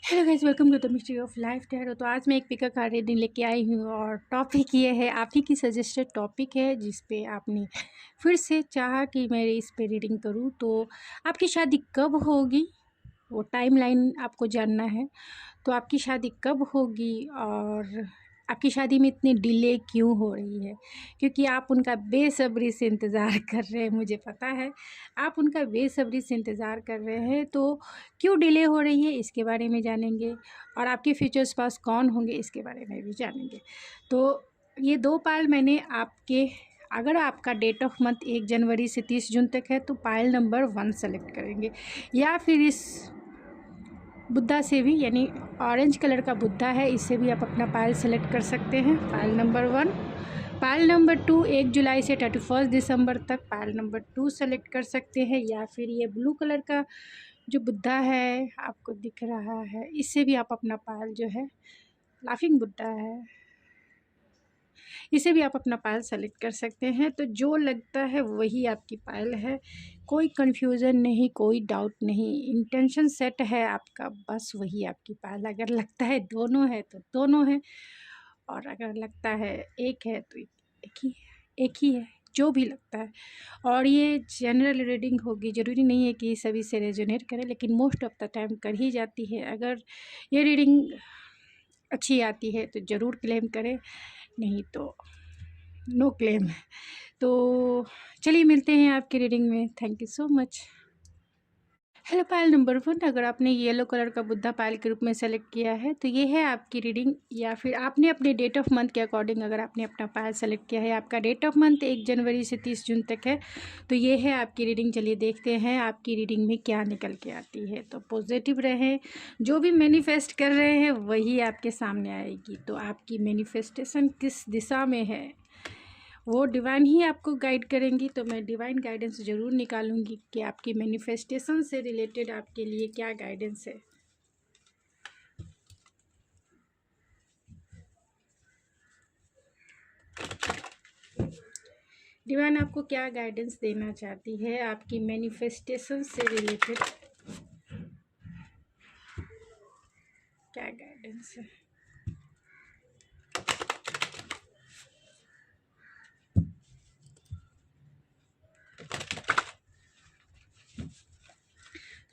Hello guys, welcome to the mystery of life tarot. तो आज मैं एक पिका कार्ड रीडिंग लेके आई हूँ और टॉपिक ये है, आप ही की सजेस्टेड टॉपिक है जिस पे आपने फिर से चाहा कि मैं इस पे रीडिंग करूँ। तो आपकी शादी कब होगी, वो टाइमलाइन आपको जानना है। तो आपकी शादी कब होगी और आपकी शादी में इतनी डिले क्यों हो रही है, क्योंकि आप उनका बेसब्री से इंतज़ार कर रहे हैं। मुझे पता है आप उनका बेसब्री से इंतज़ार कर रहे हैं। तो क्यों डिले हो रही है इसके बारे में जानेंगे, और आपके फ्यूचर स्पाउस कौन होंगे इसके बारे में भी जानेंगे। तो ये दो पायल मैंने आपके, अगर आपका डेट ऑफ मंथ 1 जनवरी से 30 जून तक है तो पायल नंबर 1 सेलेक्ट करेंगे, या फिर इस बुद्धा से भी, यानी ऑरेंज कलर का बुद्धा है, इससे भी आप अपना पायल सेलेक्ट कर सकते हैं। पायल नंबर 1, पायल नंबर 2 1 जुलाई से 31 दिसंबर तक पायल नंबर 2 सेलेक्ट कर सकते हैं, या फिर ये ब्लू कलर का जो बुद्धा है आपको दिख रहा है, इससे भी आप अपना पायल जो है, लाफिंग बुद्धा है, इसे भी आप अपना पायल सेलेक्ट कर सकते हैं। तो जो लगता है वही आपकी पायल है, कोई कन्फ्यूज़न नहीं, कोई डाउट नहीं, इंटेंशन सेट है आपका, बस वही आपकी पायल। अगर लगता है दोनों है तो दोनों है, और अगर लगता है एक है तो एक ही है, जो भी लगता है। और ये जनरल रीडिंग होगी, ज़रूरी नहीं है कि सभी से रेजोनेट करे, लेकिन मोस्ट ऑफ द टाइम कर ही जाती है। अगर ये रीडिंग अच्छी आती है तो ज़रूर क्लेम करें, नहीं तो नो क्लेम। तो चलिए मिलते हैं आपकी रीडिंग में। Thank you so much. Hello pile number 1, अगर आपने येलो कलर का बुद्धा पायल के रूप में सेलेक्ट किया है तो ये है आपकी रीडिंग, या फिर आपने अपने डेट ऑफ मंथ के अकॉर्डिंग अगर आपने अपना पायल सेलेक्ट किया है, आपका डेट ऑफ मंथ 1 जनवरी से 30 जून तक है, तो ये है आपकी रीडिंग। चलिए देखते हैं आपकी रीडिंग में क्या निकल के आती है। तो पॉजिटिव रहें, जो भी मैनिफेस्ट कर रहे हैं वही आपके सामने आएगी। तो आपकी मैनिफेस्टेशन किस दिशा में है वो डिवाइन ही आपको गाइड करेंगी। तो मैं डिवाइन गाइडेंस ज़रूर निकालूंगी कि आपकी मैनिफेस्टेशन से रिलेटेड आपके लिए क्या गाइडेंस है। डिवाइन आपको क्या गाइडेंस देना चाहती है आपकी मैनिफेस्टेशन से रिलेटेड, क्या गाइडेंस है।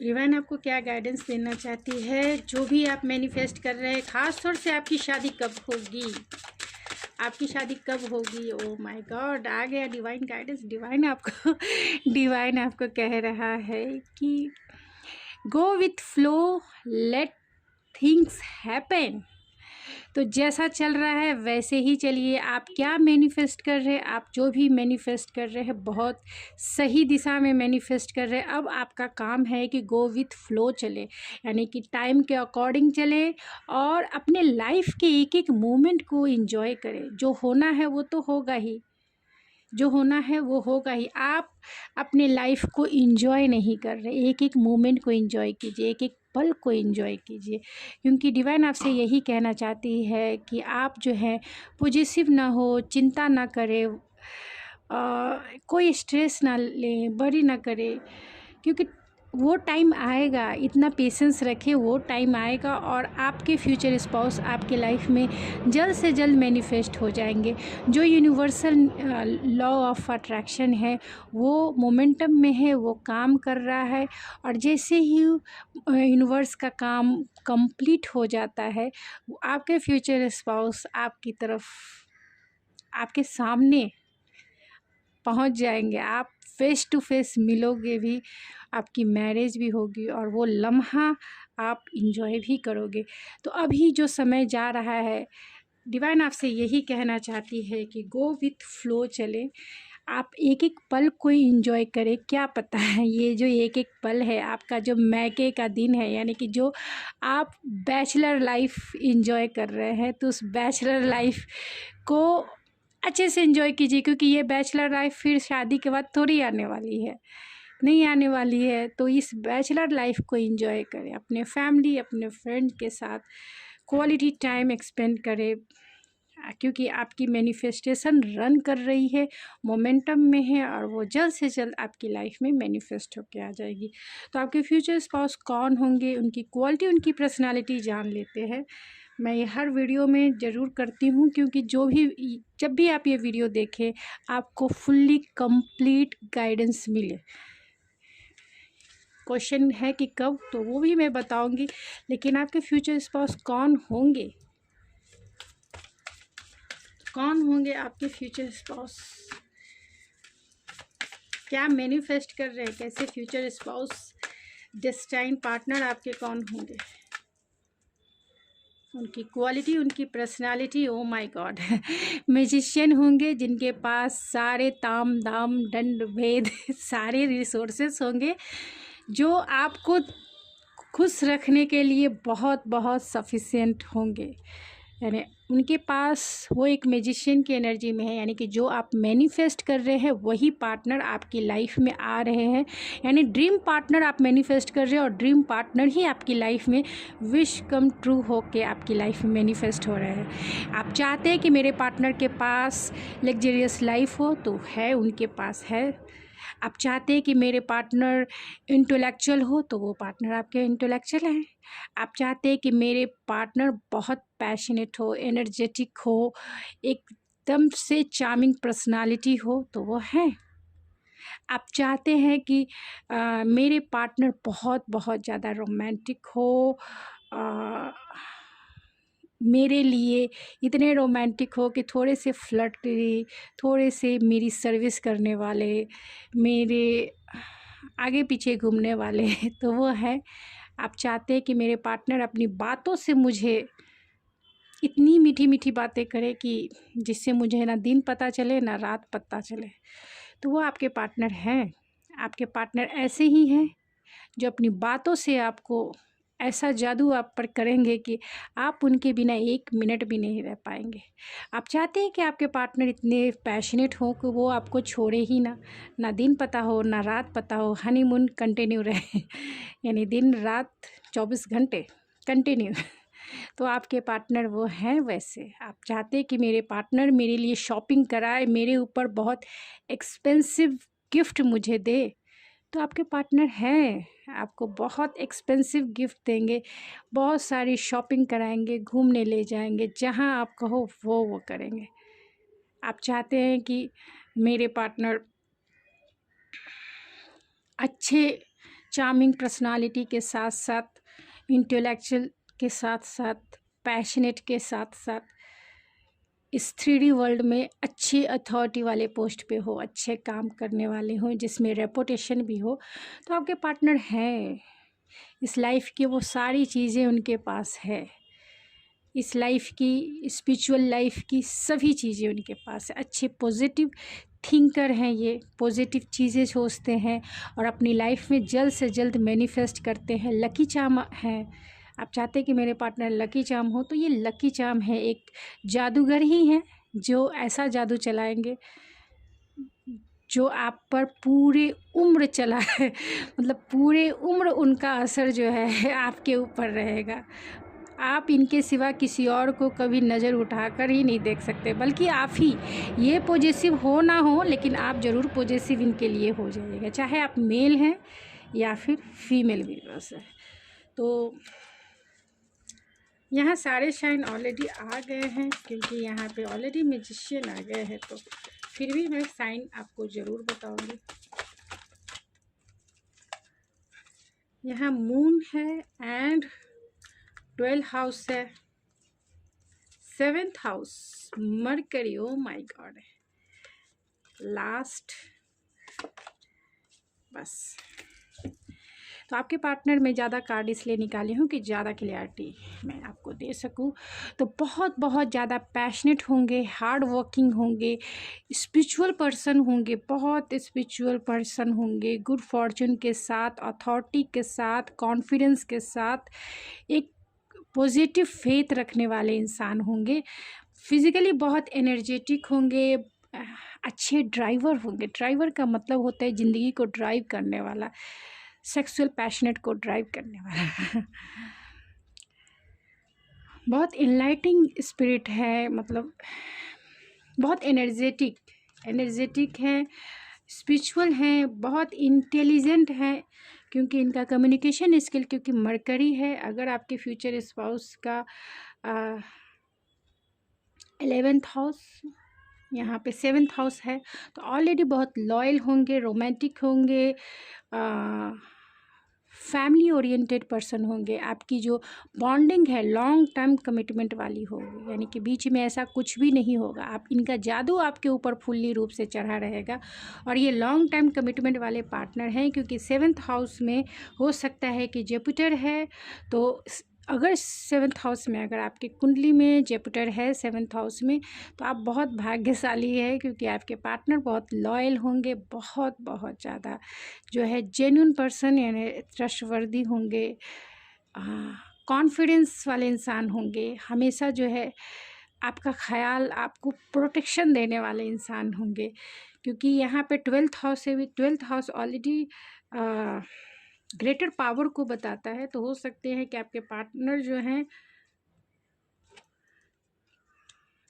डिवाइन आपको क्या गाइडेंस देना चाहती है, जो भी आप मैनिफेस्ट कर रहे हैं, ख़ास तौर से आपकी शादी कब होगी, आपकी शादी कब होगी। ओ माय गॉड, आ गया डिवाइन गाइडेंस। डिवाइन आपको कह रहा है कि go with flow, let things happen. तो जैसा चल रहा है वैसे ही चलिए। आप क्या मैनिफेस्ट कर रहे हैं, आप जो भी मैनिफेस्ट कर रहे हैं बहुत सही दिशा में मैनिफेस्ट कर रहे हैं। अब आपका काम है कि गो विथ फ्लो चले, यानी कि टाइम के अकॉर्डिंग चले और अपने लाइफ के एक एक मोमेंट को एंजॉय करें। जो होना है वो तो होगा ही, जो होना है वो होगा ही। आप अपने लाइफ को एंजॉय नहीं कर रहे, एक एक मोमेंट को एंजॉय कीजिए, एक एक पल को एंजॉय कीजिए, क्योंकि डिवाइन आपसे यही कहना चाहती है कि आप जो है पॉजिटिव ना हो, चिंता ना करें, कोई स्ट्रेस ना लें, वरी ना करें, क्योंकि वो टाइम आएगा। इतना पेशेंस रखें, वो टाइम आएगा और आपके फ्यूचर स्पाउस आपके लाइफ में जल्द से जल्द मैनिफेस्ट हो जाएंगे। जो यूनिवर्सल लॉ ऑफ अट्रैक्शन है वो मोमेंटम में है, वो काम कर रहा है, और जैसे ही यूनिवर्स का काम कंप्लीट हो जाता है आपके फ्यूचर स्पाउस आपकी तरफ, आपके सामने पहुंच जाएंगे। आप फेस टू फेस मिलोगे भी, आपकी मैरिज भी होगी और वो लम्हा आप इंजॉय भी करोगे। तो अभी जो समय जा रहा है, डिवाइन आपसे यही कहना चाहती है कि गो विथ फ्लो चले। आप एक एक पल को इंजॉय करें। क्या पता है ये जो एक एक पल है आपका जो मैके का दिन है, यानी कि जो आप बैचलर लाइफ इंजॉय कर रहे हैं, तो उस बैचलर लाइफ को अच्छे से एंजॉय कीजिए, क्योंकि ये बैचलर लाइफ फिर शादी के बाद थोड़ी आने वाली है, नहीं आने वाली है। तो इस बैचलर लाइफ को एंजॉय करें, अपने फैमिली अपने फ्रेंड के साथ क्वालिटी टाइम एक्सपेंड करें, क्योंकि आपकी मैनिफेस्टेशन रन कर रही है, मोमेंटम में है, और वो जल्द से जल्द आपकी लाइफ में मैनिफेस्ट होके आ जाएगी। तो आपके फ्यूचर स्पाउस कौन होंगे, उनकी क्वालिटी, उनकी पर्सनालिटी जान लेते हैं। मैं ये हर वीडियो में ज़रूर करती हूँ, क्योंकि जब भी आप ये वीडियो देखें आपको फुल्ली कंप्लीट गाइडेंस मिले। क्वेश्चन है कि कब, तो वो भी मैं बताऊंगी, लेकिन आपके फ्यूचर स्पाउस कौन होंगे, कौन होंगे आपके फ्यूचर स्पाउस, क्या मैनिफेस्ट कर रहे हैं, कैसे फ्यूचर स्पाउस, डेस्टाइन पार्टनर आपके कौन होंगे, उनकी क्वालिटी, उनकी personality. Oh my God, magician होंगे जिनके पास सारे ताम दाम दंड भेद सारे रिसोर्सेस होंगे, जो आपको खुश रखने के लिए बहुत बहुत सफिशिएंट होंगे। यानी उनके पास वो एक मैजिशियन की एनर्जी में है, यानी कि जो आप मैनिफेस्ट कर रहे हैं वही पार्टनर आपकी लाइफ में आ रहे हैं। यानी ड्रीम पार्टनर आप मैनिफेस्ट कर रहे हैं, और ड्रीम पार्टनर ही आपकी लाइफ में विश कम ट्रू होके आपकी लाइफ में मैनिफेस्ट हो रहे हैं। आप चाहते हैं कि मेरे पार्टनर के पास लग्जरियस लाइफ हो, तो है, उनके पास है। आप चाहते हैं कि मेरे पार्टनर इंटेलेक्चुअल हो, तो वो पार्टनर आपके इंटेलेक्चुअल हैं। आप चाहते हैं कि मेरे पार्टनर बहुत पैशनेट हो, एनर्जेटिक हो, एकदम से चार्मिंग पर्सनालिटी हो, तो वो हैं। आप चाहते हैं कि मेरे पार्टनर बहुत बहुत ज़्यादा रोमांटिक हो, मेरे लिए इतने रोमांटिक हो कि थोड़े से फ्लर्टी, थोड़े से मेरी सर्विस करने वाले, मेरे आगे पीछे घूमने वाले तो वो है। आप चाहते हैं कि मेरे पार्टनर अपनी बातों से मुझे इतनी मीठी मीठी बातें करे कि जिससे मुझे ना दिन पता चले ना रात पता चले, तो वो आपके पार्टनर हैं। आपके पार्टनर ऐसे ही हैं जो अपनी बातों से आपको ऐसा जादू आप पर करेंगे कि आप उनके बिना एक मिनट भी नहीं रह पाएंगे। आप चाहते हैं कि आपके पार्टनर इतने पैशनेट हों कि वो आपको छोड़े ही ना, ना दिन पता हो ना रात पता हो, हनीमून कंटिन्यू रहे यानी दिन रात 24 घंटे कंटिन्यू तो आपके पार्टनर वो हैं वैसे। आप चाहते हैं कि मेरे पार्टनर मेरे लिए शॉपिंग कराए, मेरे ऊपर बहुत एक्सपेंसिव गिफ्ट मुझे दे, तो आपके पार्टनर हैं, आपको बहुत एक्सपेंसिव गिफ्ट देंगे, बहुत सारी शॉपिंग कराएंगे, घूमने ले जाएंगे, जहां आप कहो वो करेंगे। आप चाहते हैं कि मेरे पार्टनर अच्छे चार्मिंग पर्सनालिटी के साथ साथ, इंटेलेक्चुअल के साथ साथ, पैशनेट के साथ साथ, इस 3D वर्ल्ड में अच्छी अथॉरिटी वाले पोस्ट पे हो, अच्छे काम करने वाले हों, जिसमें रेपुटेशन भी हो, तो आपके पार्टनर हैं। इस लाइफ की वो सारी चीज़ें उनके पास है। इस लाइफ की, स्पिरिचुअल लाइफ की सभी चीज़ें उनके पास है। अच्छे पॉजिटिव थिंकर हैं, ये पॉजिटिव चीज़ें सोचते हैं और अपनी लाइफ में जल्द से जल्द मैनिफेस्ट करते हैं। लकी चार्म हैं। आप चाहते हैं कि मेरे पार्टनर लकी चार्म हो, तो ये लकी चार्म है, एक जादूगर ही हैं जो ऐसा जादू चलाएंगे जो आप पर पूरे उम्र चला है मतलब पूरे उम्र उनका असर जो है आपके ऊपर रहेगा। आप इनके सिवा किसी और को कभी नज़र उठाकर ही नहीं देख सकते, बल्कि आप ही, ये पॉजेसिव हो ना हो, लेकिन आप ज़रूर पॉजेसिव इनके लिए हो जाइएगा, चाहे आप मेल हैं या फिर फीमेल व्यूअर्स है। तो यहाँ सारे साइन ऑलरेडी आ गए हैं, क्योंकि यहाँ पे ऑलरेडी मैजिशियन आ गए हैं, तो फिर भी मैं साइन आपको ज़रूर बताऊंगी। यहाँ मून है एंड 12th हाउस है, 7th house mercury, oh my God, last बस। तो आपके पार्टनर में ज़्यादा कार्ड इसलिए निकाली हूँ कि ज़्यादा क्लियरिटी मैं आपको दे सकूँ। तो बहुत बहुत ज़्यादा पैशनेट होंगे, हार्ड वर्किंग होंगे, स्पिरिचुअल पर्सन होंगे, बहुत स्पिरिचुअल पर्सन होंगे, गुड फॉर्चून के साथ, अथॉरिटी के साथ, कॉन्फिडेंस के साथ, एक पॉजिटिव फेथ रखने वाले इंसान होंगे, फिज़िकली बहुत एनर्जेटिक होंगे, अच्छे ड्राइवर होंगे। ड्राइवर का मतलब होता है ज़िंदगी को ड्राइव करने वाला, सेक्सुअल पैशनेट को ड्राइव करने वाला बहुत इनलाइटिंग स्पिरिट है, मतलब बहुत एनर्जेटिक है, स्पिरिचुअल हैं, बहुत इंटेलिजेंट हैं, क्योंकि इनका कम्युनिकेशन स्किल, क्योंकि मरकरी है। अगर आपके फ्यूचर स्पाउस का 11th हाउस, यहाँ पे 7th हाउस है, तो ऑलरेडी बहुत लॉयल होंगे, रोमांटिक होंगे, फैमिली ओरिएंटेड पर्सन होंगे। आपकी जो बॉन्डिंग है लॉन्ग टर्म कमिटमेंट वाली होगी, यानी कि बीच में ऐसा कुछ भी नहीं होगा। आप इनका जादू आपके ऊपर फुल्ली रूप से चढ़ा रहेगा, और ये लॉन्ग टाइम कमिटमेंट वाले पार्टनर हैं, क्योंकि 7th हाउस में हो सकता है कि जुपिटर है। तो अगर 7th हाउस में, अगर आपकी कुंडली में जुपिटर है 7th हाउस में, तो आप बहुत भाग्यशाली है, क्योंकि आपके पार्टनर बहुत लॉयल होंगे, बहुत बहुत ज़्यादा जो है जेन्युइन पर्सन, यानी ट्रस्टवर्दी होंगे, कॉन्फिडेंस वाले इंसान होंगे, हमेशा जो है आपका ख्याल, आपको प्रोटेक्शन देने वाले इंसान होंगे। क्योंकि यहाँ पे 12th हाउस से भी, 12th house already greater power को बताता है। तो हो सकते हैं कि आपके पार्टनर जो हैं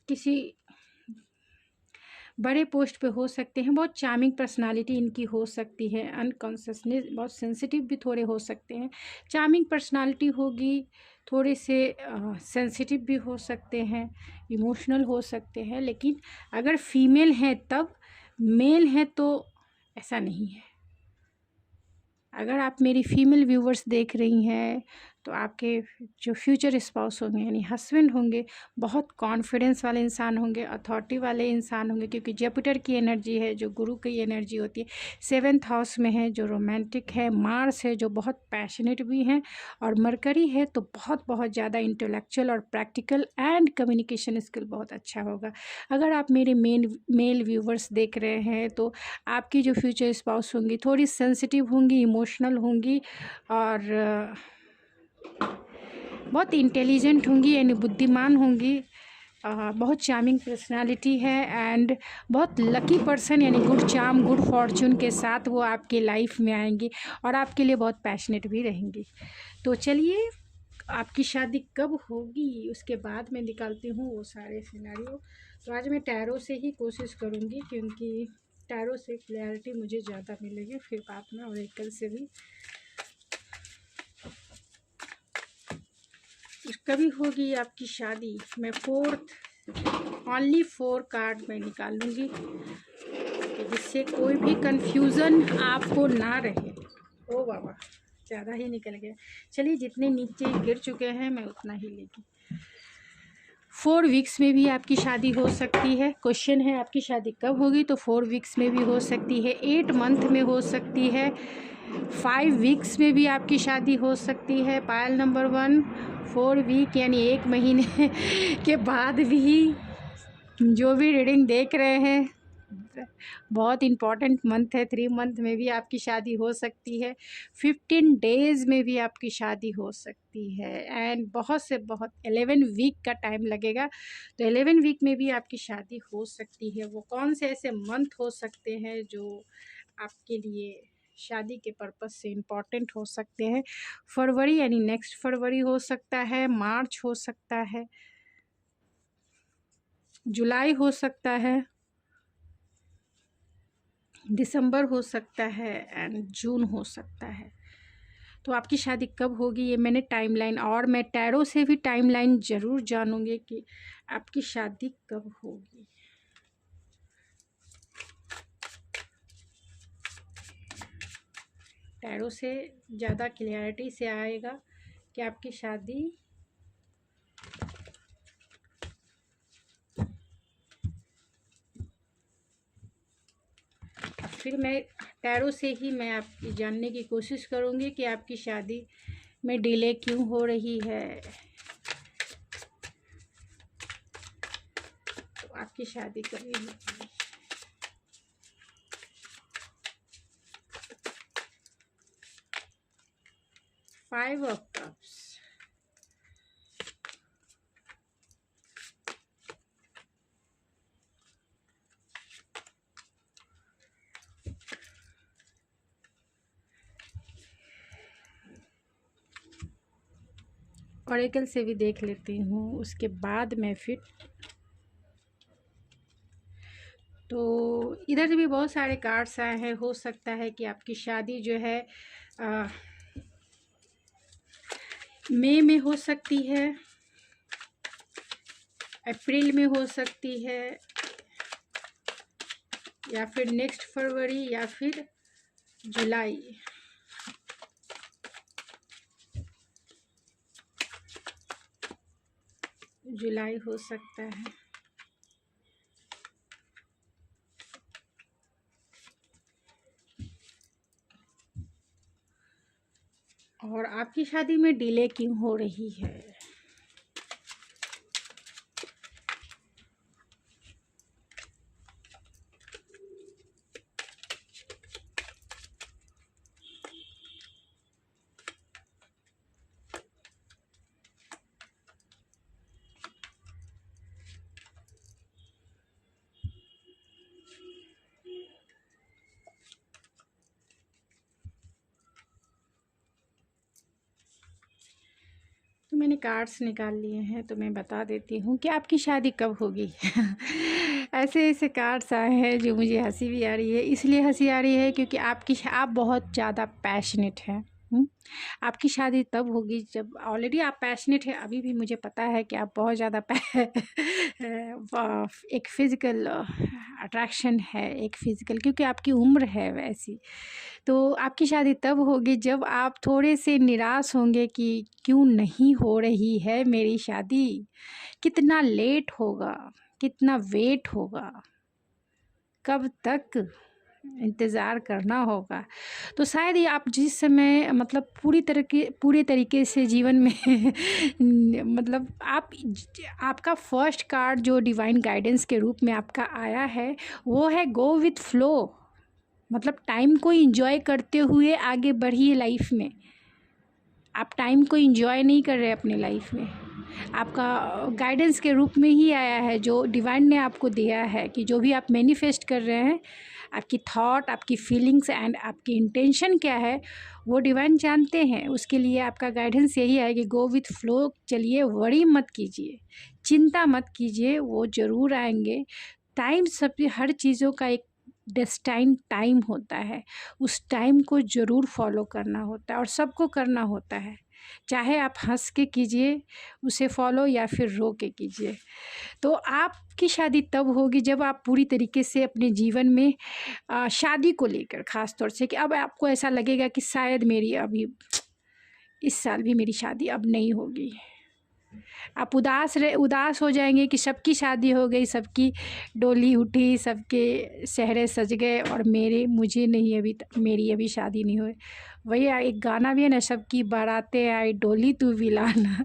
किसी बड़े पोस्ट पे हो सकते हैं, बहुत चार्मिंग पर्सनालिटी इनकी हो सकती है, अनकॉन्शियसनेस, बहुत सेंसिटिव भी थोड़े हो सकते हैं। चार्मिंग पर्सनालिटी होगी, थोड़े से सेंसिटिव भी हो सकते हैं, इमोशनल हो सकते हैं। लेकिन अगर फीमेल हैं तब, मेल हैं तो ऐसा नहीं है। अगर आप मेरी फीमेल व्यूवर्स देख रही हैं, तो आपके जो फ्यूचर स्पाउस होंगे, यानी हस्बैंड होंगे, बहुत कॉन्फिडेंस वाले इंसान होंगे, अथॉरिटी वाले इंसान होंगे, क्योंकि जुपिटर की एनर्जी है, जो गुरु की एनर्जी होती है। 7th हाउस में है, जो रोमांटिक है। मार्स है, जो बहुत पैशनेट भी हैं, और मरकरी है, तो बहुत बहुत ज़्यादा इंटेलेक्चुअल और प्रैक्टिकल एंड कम्युनिकेशन स्किल बहुत अच्छा होगा। अगर आप मेरे मेल व्यूवर्स देख रहे हैं, तो आपकी जो फ्यूचर स्पाउस होंगी थोड़ी सेंसिटिव होंगी, इमोशनल होंगी, और बहुत इंटेलिजेंट होंगी, यानी बुद्धिमान होंगी, बहुत चार्मिंग पर्सनालिटी है, एंड बहुत लकी पर्सन, यानी गुड चार्म, गुड फॉर्चून के साथ वो आपके लाइफ में आएंगी, और आपके लिए बहुत पैशनेट भी रहेंगी। तो चलिए, आपकी शादी कब होगी उसके बाद मैं निकालती हूँ वो सारे सिनेरियो। तो आज मैं टैरो से ही कोशिश करूँगी, क्योंकि टैरो से क्लैरिटी मुझे ज़्यादा मिलेगी, फिर बाद में ऑरेकल से भी। कभी होगी आपकी शादी, मैं ओनली 4 कार्ड मैं निकाल लूँगी, जिससे कोई भी कंफ्यूजन आपको ना रहे। ओ बाबा, ज़्यादा ही निकल गया। चलिए, जितने नीचे गिर चुके हैं मैं उतना ही लेगी। 4 वीक्स में भी आपकी शादी हो सकती है। क्वेश्चन है आपकी शादी कब होगी, तो 4 वीक्स में भी हो सकती है, 8 मंथ में हो सकती है, 5 वीक्स में भी आपकी शादी हो सकती है। पायल नंबर 1, 4 वीक यानी 1 महीने के बाद भी जो भी रीडिंग देख रहे हैं, बहुत इम्पॉर्टेंट मंथ है। 3 मंथ में भी आपकी शादी हो सकती है, 15 डेज़ में भी आपकी शादी हो सकती है, एंड बहुत से बहुत 11 वीक का टाइम लगेगा। तो 11 वीक में भी आपकी शादी हो सकती है। वो कौन से ऐसे मंथ हो सकते हैं जो आपके लिए शादी के पर्पज़ से इम्पॉर्टेंट हो सकते हैं? फरवरी, यानी नेक्स्ट फरवरी हो सकता है, मार्च हो सकता है, जुलाई हो सकता है, दिसंबर हो सकता है, एंड जून हो सकता है। तो आपकी शादी कब होगी ये मैंने टाइमलाइन, और मैं टैरो से भी टाइमलाइन ज़रूर जानूंगी कि आपकी शादी कब होगी। टैरो से ज़्यादा क्लियरिटी से आएगा कि आपकी शादी फिर मैं टैरो से ही मैं आपकी जानने की कोशिश करूंगी कि आपकी शादी में डिले क्यों हो रही है। तो आपकी शादी कभी होगी। 5 ऑफ कप्स, ऑरेकल से भी देख लेती हूँ, उसके बाद मैं फिर तो इधर भी बहुत सारे कार्ड्स आए हैं। हो सकता है कि आपकी शादी जो है मई में हो सकती है, अप्रैल में हो सकती है, या फिर नेक्स्ट फरवरी, या फिर जुलाई। जुलाई हो सकता है। और आपकी शादी में डिले क्यों हो रही है? तो मैंने कार्ड्स निकाल लिए हैं, तो मैं बता देती हूँ कि आपकी शादी कब होगी। ऐसे ऐसे कार्ड्स आए हैं जो मुझे हंसी भी आ रही है। इसलिए हंसी आ रही है क्योंकि आप बहुत ज़्यादा पैशनेट हैं। आपकी शादी तब होगी जब ऑलरेडी आप पैशनेट है। अभी भी मुझे पता है कि आप बहुत ज़्यादा एक फ़िज़िकल अट्रैक्शन है, एक फ़िज़िकल, क्योंकि आपकी उम्र है वैसी। तो आपकी शादी तब होगी जब आप थोड़े से निराश होंगे कि क्यों नहीं हो रही है मेरी शादी, कितना लेट होगा, कितना वेट होगा, कब तक इंतज़ार करना होगा। तो शायद ये आप जिस समय मतलब पूरे तरीके से जीवन में मतलब आपका फर्स्ट कार्ड जो डिवाइन गाइडेंस के रूप में आपका आया है वो है गो विथ फ्लो। मतलब टाइम को एंजॉय करते हुए आगे बढ़िए लाइफ में। आप टाइम को एंजॉय नहीं कर रहे अपने लाइफ में। आपका गाइडेंस के रूप में ही आया है जो डिवाइन ने आपको दिया है कि जो भी आप मैनिफेस्ट कर रहे हैं, आपकी थॉट, आपकी फीलिंग्स एंड आपकी इंटेंशन क्या है वो डिवाइन जानते हैं। उसके लिए आपका गाइडेंस यही है कि गो विथ फ्लो, चलिए, वरी मत कीजिए, चिंता मत कीजिए, वो ज़रूर आएंगे। टाइम सब हर चीज़ों का एक डेस्टाइन टाइम होता है, उस टाइम को ज़रूर फॉलो करना होता है और सबको करना होता है। चाहे आप हंस के कीजिए उसे फॉलो या फिर रो के कीजिए। तो आपकी शादी तब होगी जब आप पूरी तरीके से अपने जीवन में शादी को लेकर ख़ास तौर से कि अब आपको ऐसा लगेगा कि शायद मेरी अभी इस साल भी मेरी शादी अब नहीं होगी। आप उदास हो जाएंगे कि सबकी शादी हो गई, सबकी डोली उठी, सबके सेहरे सज गए और मुझे नहीं, मेरी अभी शादी नहीं हुई। वही एक गाना भी है ना, सबकी बारातें आई डोली तू भी लाना।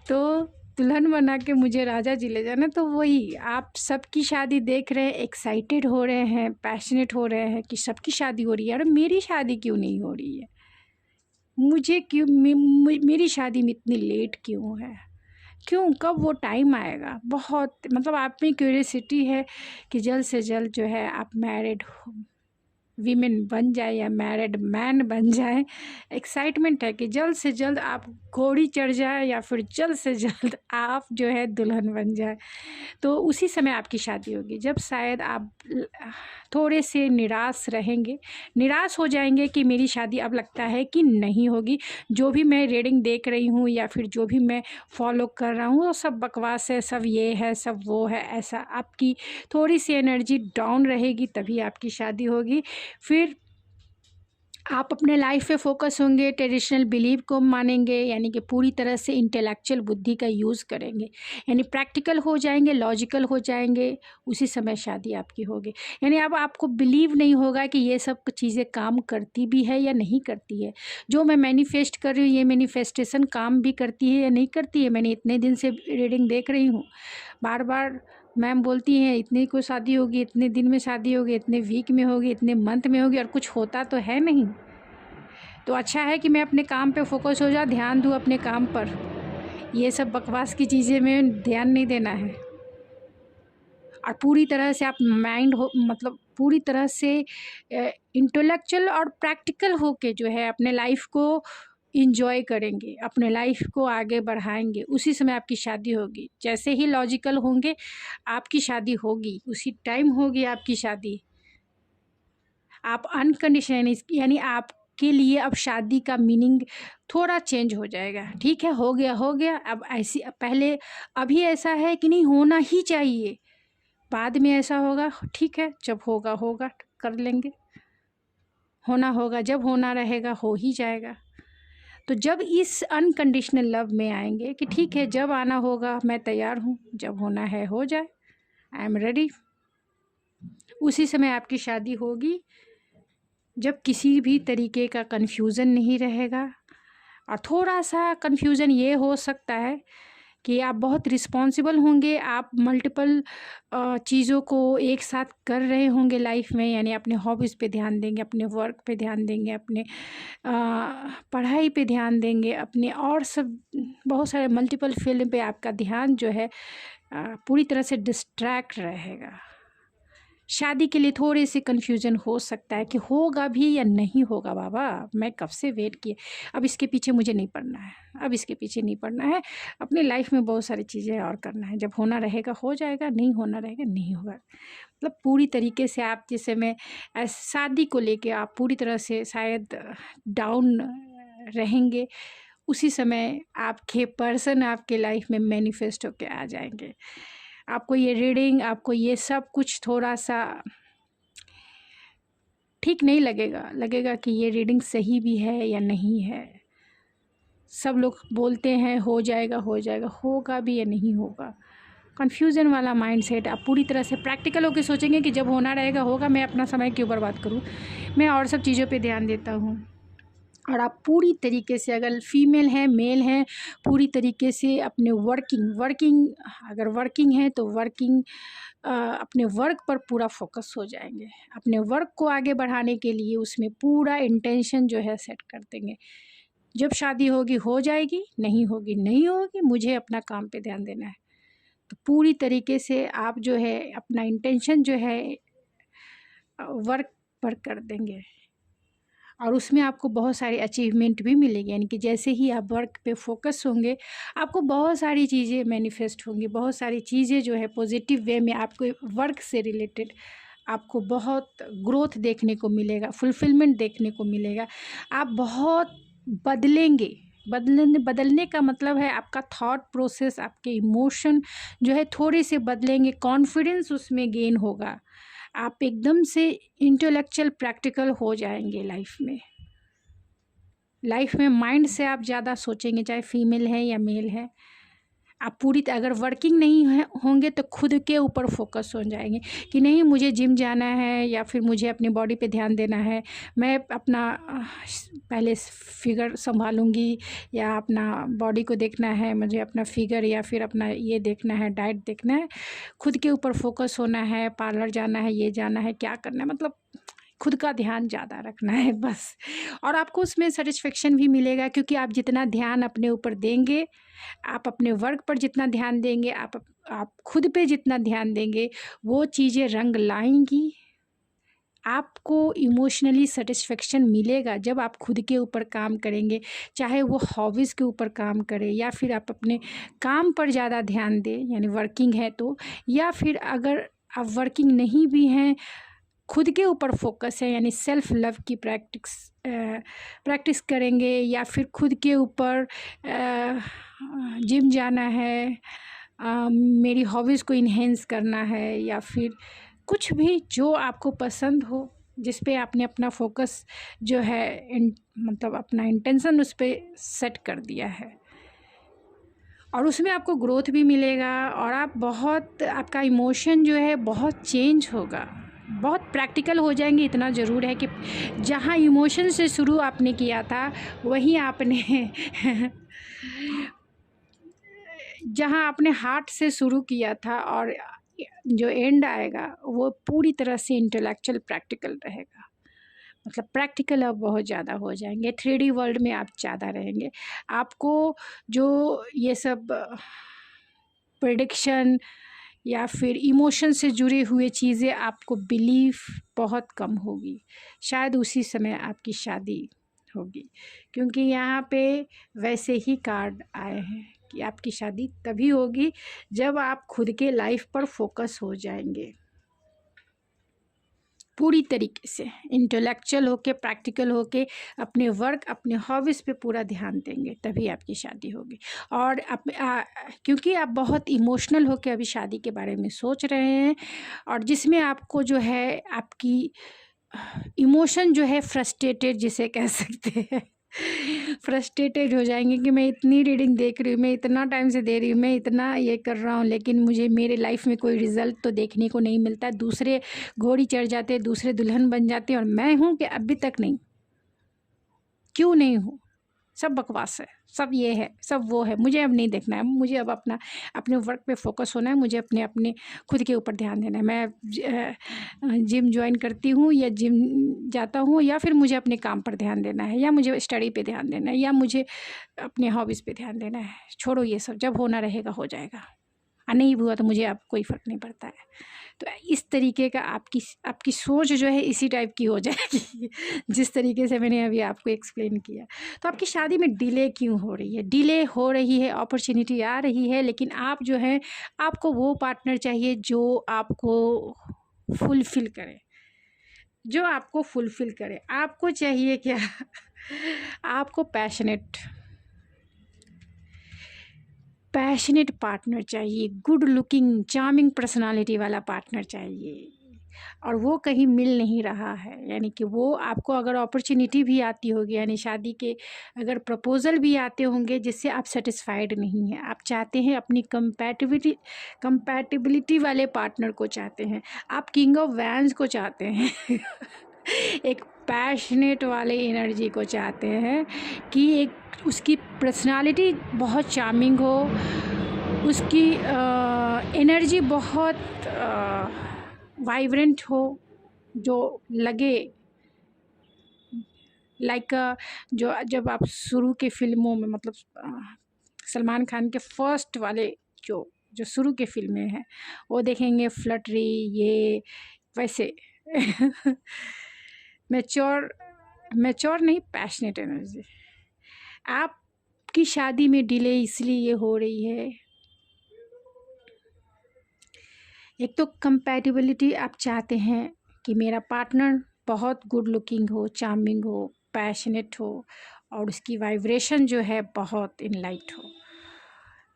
तो दुल्हन बना के मुझे राजा जी ले जाना। तो वही आप सबकी शादी देख रहे हैं, एक्साइटेड हो रहे हैं, पैशनेट हो रहे हैं कि सबकी शादी हो रही है और मेरी शादी क्यों नहीं हो रही है, मुझे क्यों मेरी शादी में इतनी लेट क्यों है, क्यों, कब वो टाइम आएगा। बहुत मतलब आप में क्यूरियसिटी है कि जल्द से जल्द जो है आप मैरिड वीमेन बन जाए या मैरिड मैन बन जाए। एक्साइटमेंट है कि जल्द से जल्द आप घोड़ी चढ़ जाए या फिर जल्द से जल्द आप जो है दुल्हन बन जाए। तो उसी समय आपकी शादी होगी जब शायद आप थोड़े से निराश रहेंगे, निराश हो जाएंगे कि मेरी शादी अब लगता है कि नहीं होगी। जो भी मैं रीडिंग देख रही हूँ या फिर जो भी मैं फॉलो कर रहा हूँ वो सब बकवास है, सब ये है, सब वो है। ऐसा आपकी थोड़ी सी एनर्जी डाउन रहेगी तभी आपकी शादी होगी। फिर आप अपने लाइफ पे फोकस होंगे, ट्रेडिशनल बिलीव को मानेंगे, यानी कि पूरी तरह से इंटेलेक्चुअल बुद्धि का यूज़ करेंगे, यानी प्रैक्टिकल हो जाएंगे, लॉजिकल हो जाएंगे। उसी समय शादी आपकी होगी। यानी अब आपको बिलीव नहीं होगा कि ये सब चीज़ें काम करती भी है या नहीं करती है। जो मैं मैनिफेस्ट कर रही हूँ, ये मैनिफेस्टेशन काम भी करती है या नहीं करती है। मैंने इतने दिन से रीडिंग देख रही हूँ, बार बार मैम बोलती हैं इतने को शादी होगी, इतने दिन में शादी होगी, इतने वीक में होगी, इतने मंथ में होगी, और कुछ होता तो है नहीं। तो अच्छा है कि मैं अपने काम पे फोकस हो जाऊँ, ध्यान दूँ अपने काम पर। ये सब बकवास की चीज़ें में ध्यान नहीं देना है। और पूरी तरह से आप मतलब पूरी तरह से इंटेलेक्चुअल और प्रैक्टिकल होके जो है अपने लाइफ को इंजॉय करेंगे, अपने लाइफ को आगे बढ़ाएंगे, उसी समय आपकी शादी होगी। जैसे ही लॉजिकल होंगे आपकी शादी होगी, उसी टाइम होगी आपकी शादी। आप अनकंडीशनल यानी आपके लिए अब शादी का मीनिंग थोड़ा चेंज हो जाएगा। ठीक है, हो गया हो गया, अब ऐसी पहले अभी ऐसा है कि नहीं होना ही चाहिए, बाद में ऐसा होगा, ठीक है, जब होगा होगा कर लेंगे, होना होगा, जब होना रहेगा हो ही जाएगा। तो जब इस अनकंडीशनल लव में आएंगे कि ठीक है, जब आना होगा मैं तैयार हूँ, जब होना है हो जाए, आई एम रेडी, उसी समय आपकी शादी होगी। जब किसी भी तरीके का कन्फ्यूज़न नहीं रहेगा। और थोड़ा सा कन्फ्यूज़न ये हो सकता है कि आप बहुत रिस्पॉन्सिबल होंगे, आप मल्टीपल चीज़ों को एक साथ कर रहे होंगे लाइफ में, यानी अपने हॉबीज़ पे ध्यान देंगे, अपने वर्क पे ध्यान देंगे, अपने पढ़ाई पे ध्यान देंगे, अपने और सब बहुत सारे मल्टीपल फील्ड पे आपका ध्यान जो है पूरी तरह से डिस्ट्रैक्ट रहेगा। शादी के लिए थोड़ी सी कन्फ्यूज़न हो सकता है कि होगा भी या नहीं होगा। बाबा मैं कब से वेट किए, अब इसके पीछे मुझे नहीं पड़ना है, अब इसके पीछे नहीं पड़ना है, अपनी लाइफ में बहुत सारी चीज़ें और करना है, जब होना रहेगा हो जाएगा, नहीं होना रहेगा नहीं होगा। मतलब पूरी तरीके से आप जैसे में शादी को लेके आप पूरी तरह से शायद डाउन रहेंगे, उसी समय आपके पर्सन आपके लाइफ में मैनिफेस्ट होके आ जाएंगे। आपको ये रीडिंग, आपको ये सब कुछ थोड़ा सा ठीक नहीं लगेगा कि ये रीडिंग सही भी है या नहीं है। सब लोग बोलते हैं हो जाएगा हो जाएगा, होगा भी या नहीं होगा। कन्फ्यूज़न वाला माइंडसेट, आप पूरी तरह से प्रैक्टिकल होकर सोचेंगे कि जब होना रहेगा होगा, मैं अपना समय क्यों बर्बाद करूँ, मैं और सब चीज़ों पे ध्यान देता हूँ। और आप पूरी तरीके से, अगर फीमेल हैं मेल हैं, पूरी तरीके से अपने वर्किंग अगर वर्किंग है तो वर्किंग अपने वर्क पर पूरा फोकस हो जाएंगे। अपने वर्क को आगे बढ़ाने के लिए उसमें पूरा इंटेंशन जो है सेट कर देंगे। जब शादी होगी हो जाएगी, नहीं होगी नहीं होगी, मुझे अपना काम पे ध्यान देना है। तो पूरी तरीके से आप जो है अपना इंटेंशन जो है वर्क पर कर देंगे, और उसमें आपको बहुत सारी अचीवमेंट भी मिलेगी। यानी कि जैसे ही आप वर्क पे फोकस होंगे, आपको बहुत सारी चीज़ें मैनिफेस्ट होंगी, बहुत सारी चीज़ें जो है पॉजिटिव वे में आपको वर्क से रिलेटेड आपको बहुत ग्रोथ देखने को मिलेगा, फुलफिलमेंट देखने को मिलेगा। आप बहुत बदलेंगे। बदलने का मतलब है आपका थॉट प्रोसेस, आपके इमोशन जो है थोड़े से बदलेंगे, कॉन्फिडेंस उसमें गेन होगा, आप एकदम से इंटेलेक्चुअल प्रैक्टिकल हो जाएंगे लाइफ में माइंड से आप ज़्यादा सोचेंगे, चाहे फीमेल है या मेल है। आप अगर वर्किंग नहीं होंगे तो खुद के ऊपर फोकस हो जाएंगे कि नहीं मुझे जिम जाना है, या फिर मुझे अपनी बॉडी पे ध्यान देना है, मैं अपना पहले फिगर संभालूंगी, या अपना बॉडी को देखना है, मुझे अपना फिगर या फिर अपना ये देखना है, डाइट देखना है, खुद के ऊपर फोकस होना है, पार्लर जाना है, ये जाना है, क्या करना है, मतलब खुद का ध्यान ज़्यादा रखना है बस। और आपको उसमें सेटिस्फेक्शन भी मिलेगा, क्योंकि आप जितना ध्यान अपने ऊपर देंगे, आप अपने वर्क पर जितना ध्यान देंगे, आप खुद पे जितना ध्यान देंगे, वो चीज़ें रंग लाएंगी। आपको इमोशनली सेटिस्फेक्शन मिलेगा जब आप खुद के ऊपर काम करेंगे, चाहे वो हॉबीज़ के ऊपर काम करें, या फिर आप अपने काम पर ज़्यादा ध्यान दें, यानी वर्किंग है तो, या फिर अगर आप वर्किंग नहीं भी हैं, खुद के ऊपर फोकस है, यानी सेल्फ लव की प्रैक्टिस करेंगे, या फिर खुद के ऊपर जिम जाना है, मेरी हॉबीज़ को इन्हेंस करना है, या फिर कुछ भी जो आपको पसंद हो, जिस पे आपने अपना फोकस जो है मतलब अपना इंटेंशन उस पर सेट कर दिया है, और उसमें आपको ग्रोथ भी मिलेगा। और आपका इमोशन जो है बहुत चेंज होगा, बहुत प्रैक्टिकल हो जाएंगे। इतना ज़रूर है कि जहाँ इमोशन से शुरू आपने किया था, वहीं आपने जहाँ आपने हार्ट से शुरू किया था, और जो एंड आएगा वो पूरी तरह से इंटेलेक्चुअल प्रैक्टिकल रहेगा। मतलब प्रैक्टिकल अब बहुत ज़्यादा हो जाएंगे, 3D वर्ल्ड में आप ज़्यादा रहेंगे। आपको जो ये सब प्रेडिक्शन या फिर इमोशन से जुड़े हुए चीज़ें आपको बिलीफ बहुत कम होगी। शायद उसी समय आपकी शादी होगी, क्योंकि यहाँ पे वैसे ही कार्ड आए हैं कि आपकी शादी तभी होगी जब आप खुद के लाइफ पर फोकस हो जाएंगे पूरी तरीके से, इंटेलेक्चुअल होके, प्रैक्टिकल होके, अपने वर्क, अपने हॉबीज़ पे पूरा ध्यान देंगे, तभी आपकी शादी होगी। और क्योंकि आप बहुत इमोशनल होके अभी शादी के बारे में सोच रहे हैं, और जिसमें आपको जो है आपकी इमोशन जो है फ्रस्ट्रेटेड जिसे कह सकते हैं फ्रस्ट्रेटेड हो जाएंगे कि मैं इतनी रीडिंग देख रही हूँ, मैं इतना टाइम से दे रही हूँ, मैं इतना ये कर रहा हूँ, लेकिन मुझे मेरे लाइफ में कोई रिज़ल्ट तो देखने को नहीं मिलता। दूसरे घोड़ी चढ़ जाते हैं, दूसरे दुल्हन बन जाते हैं, और मैं हूँ कि अभी तक नहीं। क्यों नहीं हूँ? सब बकवास है, सब ये है, सब वो है, मुझे अब नहीं देखना है। मुझे अब अपने वर्क पे फोकस होना है, मुझे अपने खुद के ऊपर ध्यान देना है। मैं जिम ज्वाइन करती हूँ या जिम जाता हूँ, या फिर मुझे अपने काम पर ध्यान देना है, या मुझे स्टडी पे ध्यान देना है, या मुझे अपने हॉबीज़ पे ध्यान देना है। छोड़ो ये सब, जब होना रहेगा हो जाएगा, नहीं हुआ तो मुझे अब कोई फ़र्क नहीं पड़ता है। तो इस तरीके का आपकी सोच जो है इसी टाइप की हो जाएगी जिस तरीके से मैंने अभी आपको एक्सप्लेन किया। तो आपकी शादी में डिले क्यों हो रही है? डिले हो रही है, अपॉर्चुनिटी आ रही है, लेकिन आप जो है, आपको वो पार्टनर चाहिए जो आपको फुलफ़िल करे, जो आपको फुलफ़िल करे। आपको चाहिए क्या? आपको पैशनेट पार्टनर चाहिए, गुड लुकिंग, चार्मिंग पर्सनालिटी वाला पार्टनर चाहिए, और वो कहीं मिल नहीं रहा है। यानी कि वो आपको अगर अपॉर्चुनिटी भी आती होगी, यानी शादी के अगर प्रपोज़ल भी आते होंगे जिससे आप सेटिस्फाइड नहीं हैं, आप चाहते हैं अपनी कंपैटिबिलिटी वाले पार्टनर को चाहते हैं, आप किंग ऑफ वैंस को चाहते हैं एक पैशनेट वाले एनर्जी को चाहते हैं कि एक उसकी पर्सनालिटी बहुत चार्मिंग हो, उसकी एनर्जी बहुत वाइब्रेंट हो, जो लगे लाइक जो जब आप शुरू के फिल्मों में, मतलब सलमान खान के फर्स्ट वाले जो शुरू के फिल्में हैं वो देखेंगे, फ्लटरी, ये वैसे मैच्योर नहीं, पैशनेट एनर्जी। आपकी शादी में डिले इसलिए हो रही है, एक तो कंपैटिबिलिटी, आप चाहते हैं कि मेरा पार्टनर बहुत गुड लुकिंग हो, चार्मिंग हो, पैशनेट हो, और उसकी वाइब्रेशन जो है बहुत इनलाइट हो।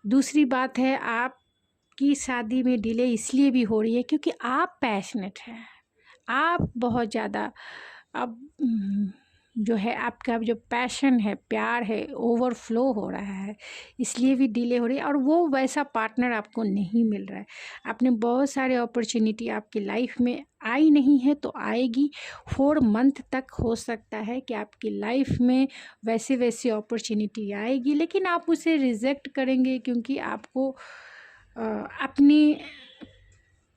दूसरी बात है, आपकी शादी में डिले इसलिए भी हो रही है क्योंकि आप पैशनेट हैं, आप बहुत ज़्यादा अब जो है आपका जो पैशन है, प्यार है, ओवरफ्लो हो रहा है, इसलिए भी डिले हो रही है। और वो वैसा पार्टनर आपको नहीं मिल रहा है। आपने बहुत सारे अपॉर्चुनिटी आपकी लाइफ में आई नहीं है, तो आएगी। 4 मंथ तक हो सकता है कि आपकी लाइफ में वैसे अपॉर्चुनिटी आएगी, लेकिन आप उसे रिजेक्ट करेंगे क्योंकि आपको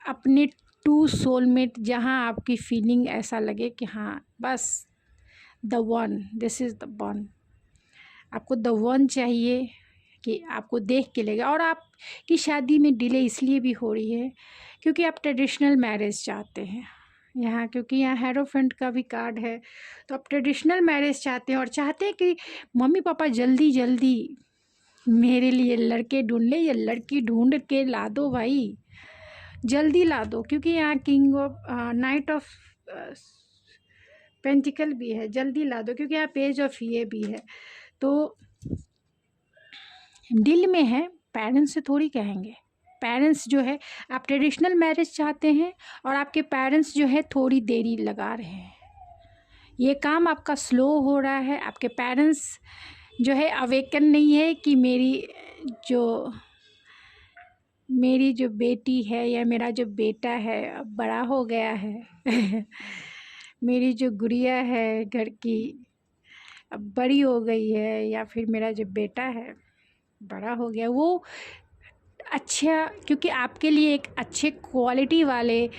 अपने टू सोलमेट, जहाँ आपकी फीलिंग ऐसा लगे कि हाँ बस the one, this is the one, आपको द वन चाहिए कि आपको देख के लगे। और आपकी शादी में डिले इसलिए भी हो रही है क्योंकि आप ट्रेडिशनल मैरिज चाहते हैं यहाँ, क्योंकि यहाँ हेरोफेंट का भी कार्ड है, तो आप ट्रेडिशनल मैरिज चाहते हैं और चाहते हैं कि मम्मी पापा जल्दी जल्दी मेरे लिए लड़के ढूंढ ले, या लड़की ढूंढ के ला दो भाई, जल्दी ला दो, क्योंकि यहाँ king of night of pentacle भी है, जल्दी ला दो, क्योंकि यहाँ पेज ऑफ ये भी है। तो दिल में है, पेरेंट्स से थोड़ी कहेंगे। पेरेंट्स जो है, आप ट्रेडिशनल मैरिज चाहते हैं और आपके पेरेंट्स जो है थोड़ी देरी लगा रहे हैं, ये काम आपका स्लो हो रहा है। आपके पेरेंट्स जो है अवेकन नहीं है कि मेरी जो बेटी है या मेरा जो बेटा है अब बड़ा हो गया है मेरी जो गुड़िया है घर की अब बड़ी हो गई है, या फिर मेरा जो बेटा है बड़ा हो गया। वो अच्छा, क्योंकि आपके लिए एक अच्छे क्वालिटी वाले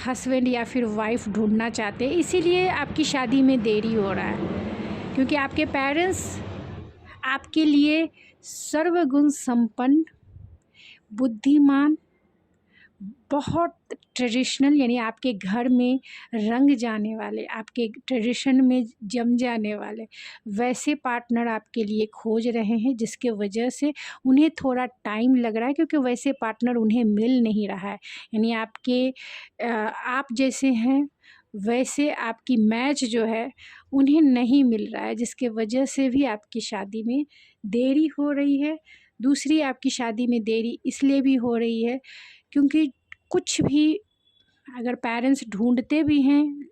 हस्बैंड या फिर वाइफ ढूंढना चाहते हैं, इसीलिए आपकी शादी में देरी हो रहा है। क्योंकि आपके पेरेंट्स आपके लिए सर्वगुण संपन्न, बुद्धिमान, बहुत ट्रेडिशनल, यानी आपके घर में रंग जाने वाले, आपके ट्रेडिशन में जम जाने वाले वैसे पार्टनर आपके लिए खोज रहे हैं, जिसके वजह से उन्हें थोड़ा टाइम लग रहा है, क्योंकि वैसे पार्टनर उन्हें मिल नहीं रहा है। यानी आप जैसे हैं वैसे आपकी मैच जो है उन्हें नहीं मिल रहा है, जिसके वजह से भी आपकी शादी में देरी हो रही है। दूसरी, आपकी शादी में देरी इसलिए भी हो रही है क्योंकि कुछ भी, अगर पेरेंट्स ढूंढते भी हैं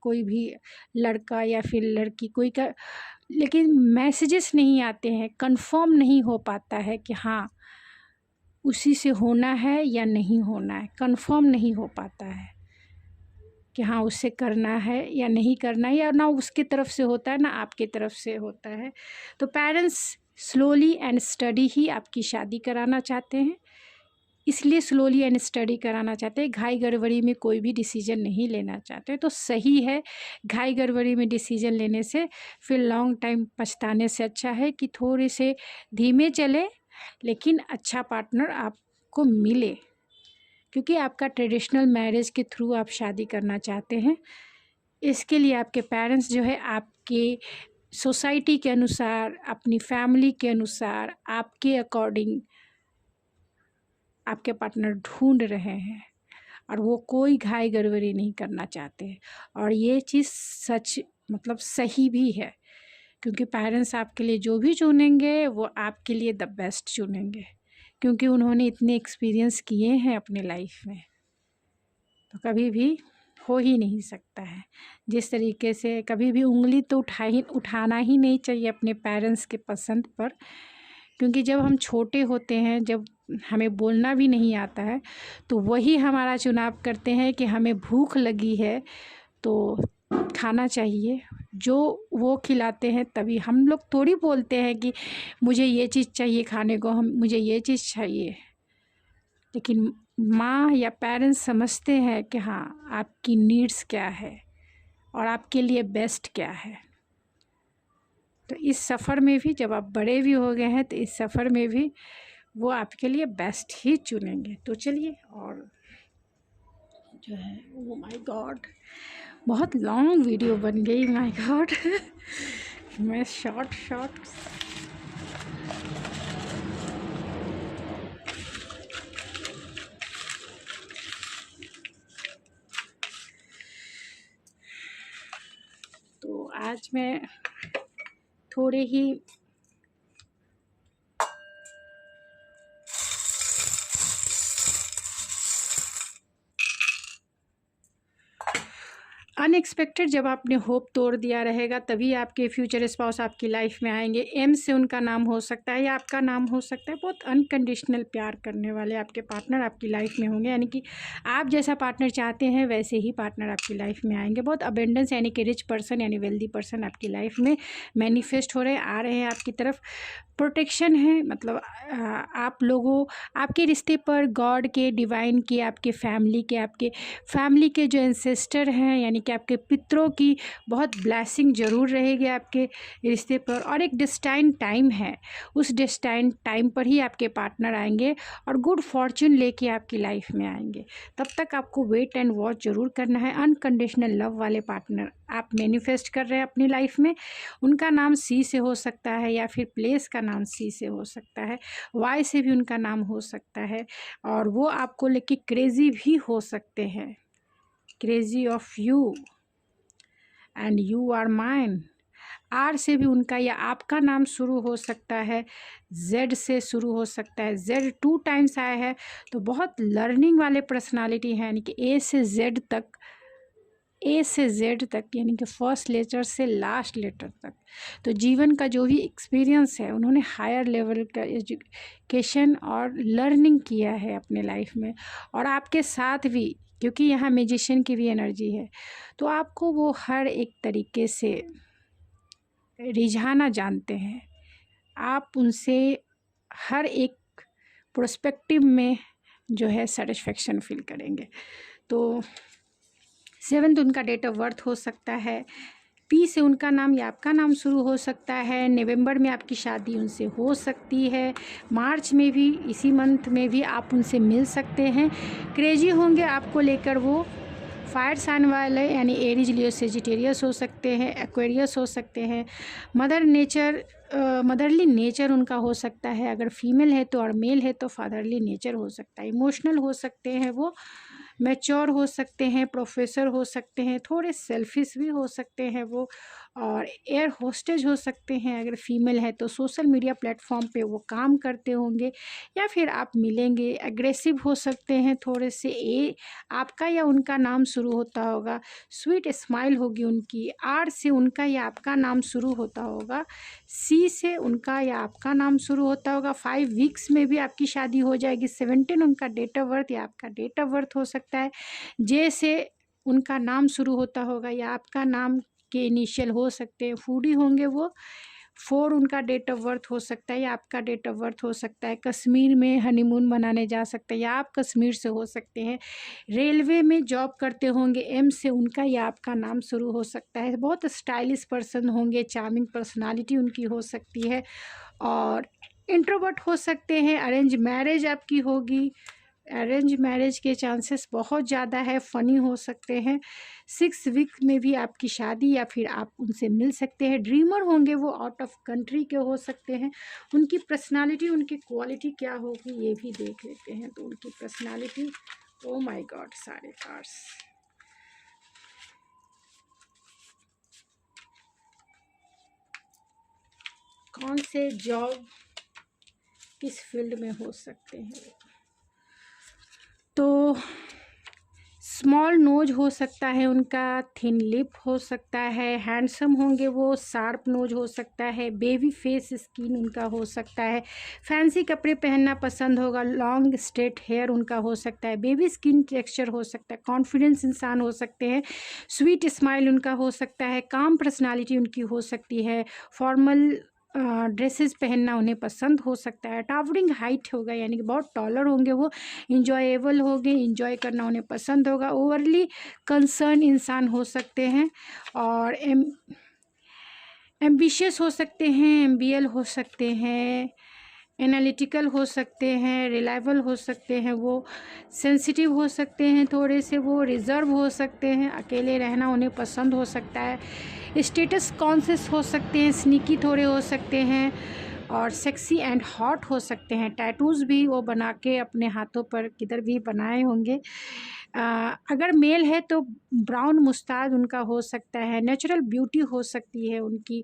कोई भी लड़का या फिर लड़की कोई का, लेकिन मैसेजेस नहीं आते हैं, कंफर्म नहीं हो पाता है कि हाँ उसी से होना है या नहीं होना है, कंफर्म नहीं हो पाता है कि हाँ उससे करना है या नहीं करना है, या ना उसके तरफ से होता है ना आपके तरफ से होता है। तो पेरेंट्स स्लोली एंड स्टडी ही आपकी शादी कराना चाहते हैं, इसलिए स्लोली एंड स्टडी कराना चाहते हैं, घाई गड़बड़ी में कोई भी डिसीजन नहीं लेना चाहते। तो सही है, घाई गड़बड़ी में डिसीजन लेने से फिर लॉन्ग टाइम पछताने से अच्छा है कि थोड़े से धीमे चले, लेकिन अच्छा पार्टनर आपको मिले, क्योंकि आपका ट्रेडिशनल मैरिज के थ्रू आप शादी करना चाहते हैं। इसके लिए आपके पेरेंट्स जो है आपके सोसाइटी के अनुसार, अपनी फैमिली के अनुसार, आपके अकॉर्डिंग आपके पार्टनर ढूंढ रहे हैं, और वो कोई घाई गड़बड़ी नहीं करना चाहते हैं। और ये चीज़ सच मतलब सही भी है, क्योंकि पेरेंट्स आपके लिए जो भी चुनेंगे वो आपके लिए द बेस्ट चुनेंगे, क्योंकि उन्होंने इतने एक्सपीरियंस किए हैं अपने लाइफ में। तो कभी भी हो ही नहीं सकता है जिस तरीके से, कभी भी उंगली तो उठाना ही नहीं चाहिए अपने पेरेंट्स के पसंद पर, क्योंकि जब हम छोटे होते हैं, जब हमें बोलना भी नहीं आता है, तो वही हमारा चुनाव करते हैं कि हमें भूख लगी है तो खाना चाहिए, जो वो खिलाते हैं तभी हम लोग थोड़ी बोलते हैं कि मुझे ये चीज़ चाहिए खाने को, मुझे ये चीज़ चाहिए। लेकिन माँ या पेरेंट्स समझते हैं कि हाँ आपकी नीड्स क्या है और आपके लिए बेस्ट क्या है। तो इस सफ़र में भी, जब आप बड़े भी हो गए हैं, तो इस सफ़र में भी वो आपके लिए बेस्ट ही चुनेंगे। तो चलिए, और जो है, ओ माय गॉड, बहुत लॉन्ग वीडियो बन गई, माय गॉड। मैं शॉर्ट तो आज मैं थोड़े ही अनएक्सपेक्टेड, जब आपने होप तोड़ दिया रहेगा तभी आपके फ्यूचर स्पाउस आपकी लाइफ में आएंगे। एम से उनका नाम हो सकता है या आपका नाम हो सकता है। बहुत अनकंडीशनल प्यार करने वाले आपके पार्टनर आपकी लाइफ में होंगे, यानी कि आप जैसा पार्टनर चाहते हैं वैसे ही पार्टनर आपकी लाइफ में आएंगे। बहुत अबेंडेंस यानी कि रिच पर्सन यानी वेल्दी पर्सन आपकी लाइफ में मैनिफेस्ट हो रहे हैं, आ रहे हैं आपकी तरफ। प्रोटेक्शन है, मतलब आप लोगों, आपके रिश्ते पर गॉड के, डिवाइन के, आपके फैमिली के जो एंसेस्टर हैं, यानी कि आपके पितरों की बहुत ब्लेसिंग ज़रूर रहेगी आपके रिश्ते पर। और एक डेस्टाइन टाइम है, उस डेस्टाइन टाइम पर ही आपके पार्टनर आएंगे और गुड फॉर्चून लेके आपकी लाइफ में आएंगे। तब तक आपको वेट एंड वॉच ज़रूर करना है। अनकंडीशनल लव वाले पार्टनर आप मैनिफेस्ट कर रहे हैं अपनी लाइफ में, उनका नाम सी से हो सकता है, या फिर प्लेस का नाम सी से हो सकता है, वाई से भी उनका नाम हो सकता है, और वो आपको लेके क्रेज़ी भी हो सकते हैं, crazy of you and you are mine. R से भी उनका या आपका नाम शुरू हो सकता है, जेड से शुरू हो सकता है। जेड 2 टाइम्स आया है तो बहुत लर्निंग वाले पर्सनालिटी हैं, यानी कि ए से जेड तक, यानी कि फर्स्ट लेटर से लास्ट लेटर तक। तो जीवन का जो भी एक्सपीरियंस है, उन्होंने हायर लेवल का एजुकेशन और लर्निंग किया है अपने लाइफ में, और आपके साथ भी, क्योंकि यहाँ मैजिशियन की भी एनर्जी है, तो आपको वो हर एक तरीके से रिझाना जानते हैं। आप उनसे हर एक प्रोस्पेक्टिव में जो है सेटिस्फेक्शन फील करेंगे। तो 7th उनका डेट ऑफ बर्थ हो सकता है, पी से उनका नाम या आपका नाम शुरू हो सकता है। नवंबर में आपकी शादी उनसे हो सकती है। मार्च में भी, इसी मंथ में भी आप उनसे मिल सकते हैं। क्रेजी होंगे आपको लेकर वो। फायर साइन वाले यानी एरीज, लियो, सेजिटेरियस हो सकते हैं, एक्वेरियस हो सकते हैं। मदरली नेचर उनका हो सकता है अगर फीमेल है तो, और मेल है तो फादरली नेचर हो सकता है। इमोशनल हो सकते हैं वो, मैच्योर हो सकते हैं, प्रोफेसर हो सकते हैं, थोड़े सेल्फिश भी हो सकते हैं वो, और एयर होस्टेज हो सकते हैं अगर फीमेल है तो। सोशल मीडिया प्लेटफॉर्म पे वो काम करते होंगे या फिर आप मिलेंगे। एग्रेसिव हो सकते हैं थोड़े से। ए आपका या उनका नाम शुरू होता होगा। स्वीट स्माइल होगी उनकी। आर से उनका या आपका नाम शुरू होता होगा। सी से उनका या आपका नाम शुरू होता होगा। 5 वीक्स में भी आपकी शादी हो जाएगी। 17 उनका डेट ऑफ बर्थ या आपका डेट ऑफ बर्थ हो सकता है। जे से उनका नाम शुरू होता होगा या आपका नाम के इनिशियल हो सकते हैं। फूडी होंगे वो। 4 उनका डेट ऑफ बर्थ हो सकता है या आपका डेट ऑफ बर्थ हो सकता है। कश्मीर में हनीमून मनाने जा सकते हैं या आप कश्मीर से हो सकते हैं। रेलवे में जॉब करते होंगे। एम से उनका या आपका नाम शुरू हो सकता है। बहुत स्टाइलिश पर्सन होंगे। चार्मिंग पर्सनालिटी उनकी हो सकती है और इंट्रोवर्ट हो सकते हैं। अरेंज मैरिज आपकी होगी। अरेंज मैरिज के चांसेस बहुत ज़्यादा है। फ़नी हो सकते हैं। 6 वीक में भी आपकी शादी या फिर आप उनसे मिल सकते हैं। ड्रीमर होंगे वो। आउट ऑफ कंट्री के हो सकते हैं। उनकी पर्सनालिटी, उनकी क्वालिटी क्या होगी ये भी देख लेते हैं। तो उनकी पर्सनालिटी, ओ माय गॉड, सारे कार्ड्स। कौन से जॉब, किस फील्ड में हो सकते हैं। तो स्मॉल नोज हो सकता है उनका। थिन लिप हो सकता है। हैंडसम होंगे वो। शार्प नोज हो सकता है। बेबी फेस स्किन उनका हो सकता है। फैंसी कपड़े पहनना पसंद होगा। लॉन्ग स्ट्रेट हेयर उनका हो सकता है। बेबी स्किन टेक्सचर हो सकता है। कॉन्फिडेंस इंसान हो सकते हैं। स्वीट स्माइल उनका हो सकता है। काम पर्सनालिटी उनकी हो सकती है। फॉर्मल ड्रेसेस पहनना उन्हें पसंद हो सकता है। टावरिंग हाइट होगा यानी कि बहुत टॉलर होंगे वो। इंजॉयबल होंगे, इंजॉय करना उन्हें पसंद होगा। ओवरली कंसर्न इंसान हो सकते हैं और एम्बिशियस हो सकते हैं। एम्बियल हो सकते हैं। एनालिटिकल हो सकते हैं। रिलायबल हो सकते हैं वो। सेंसिटिव हो सकते हैं थोड़े से वो। रिजर्व हो सकते हैं। अकेले रहना उन्हें पसंद हो सकता है। स्टेटस कॉन्शियस हो सकते हैं। स्नीकी थोड़े हो सकते हैं और सेक्सी एंड हॉट हो सकते हैं। टैटूज़ भी वो बना के अपने हाथों पर किधर भी बनाए होंगे। अगर मेल है तो ब्राउन मुस्ताद उनका हो सकता है। नेचुरल ब्यूटी हो सकती है उनकी।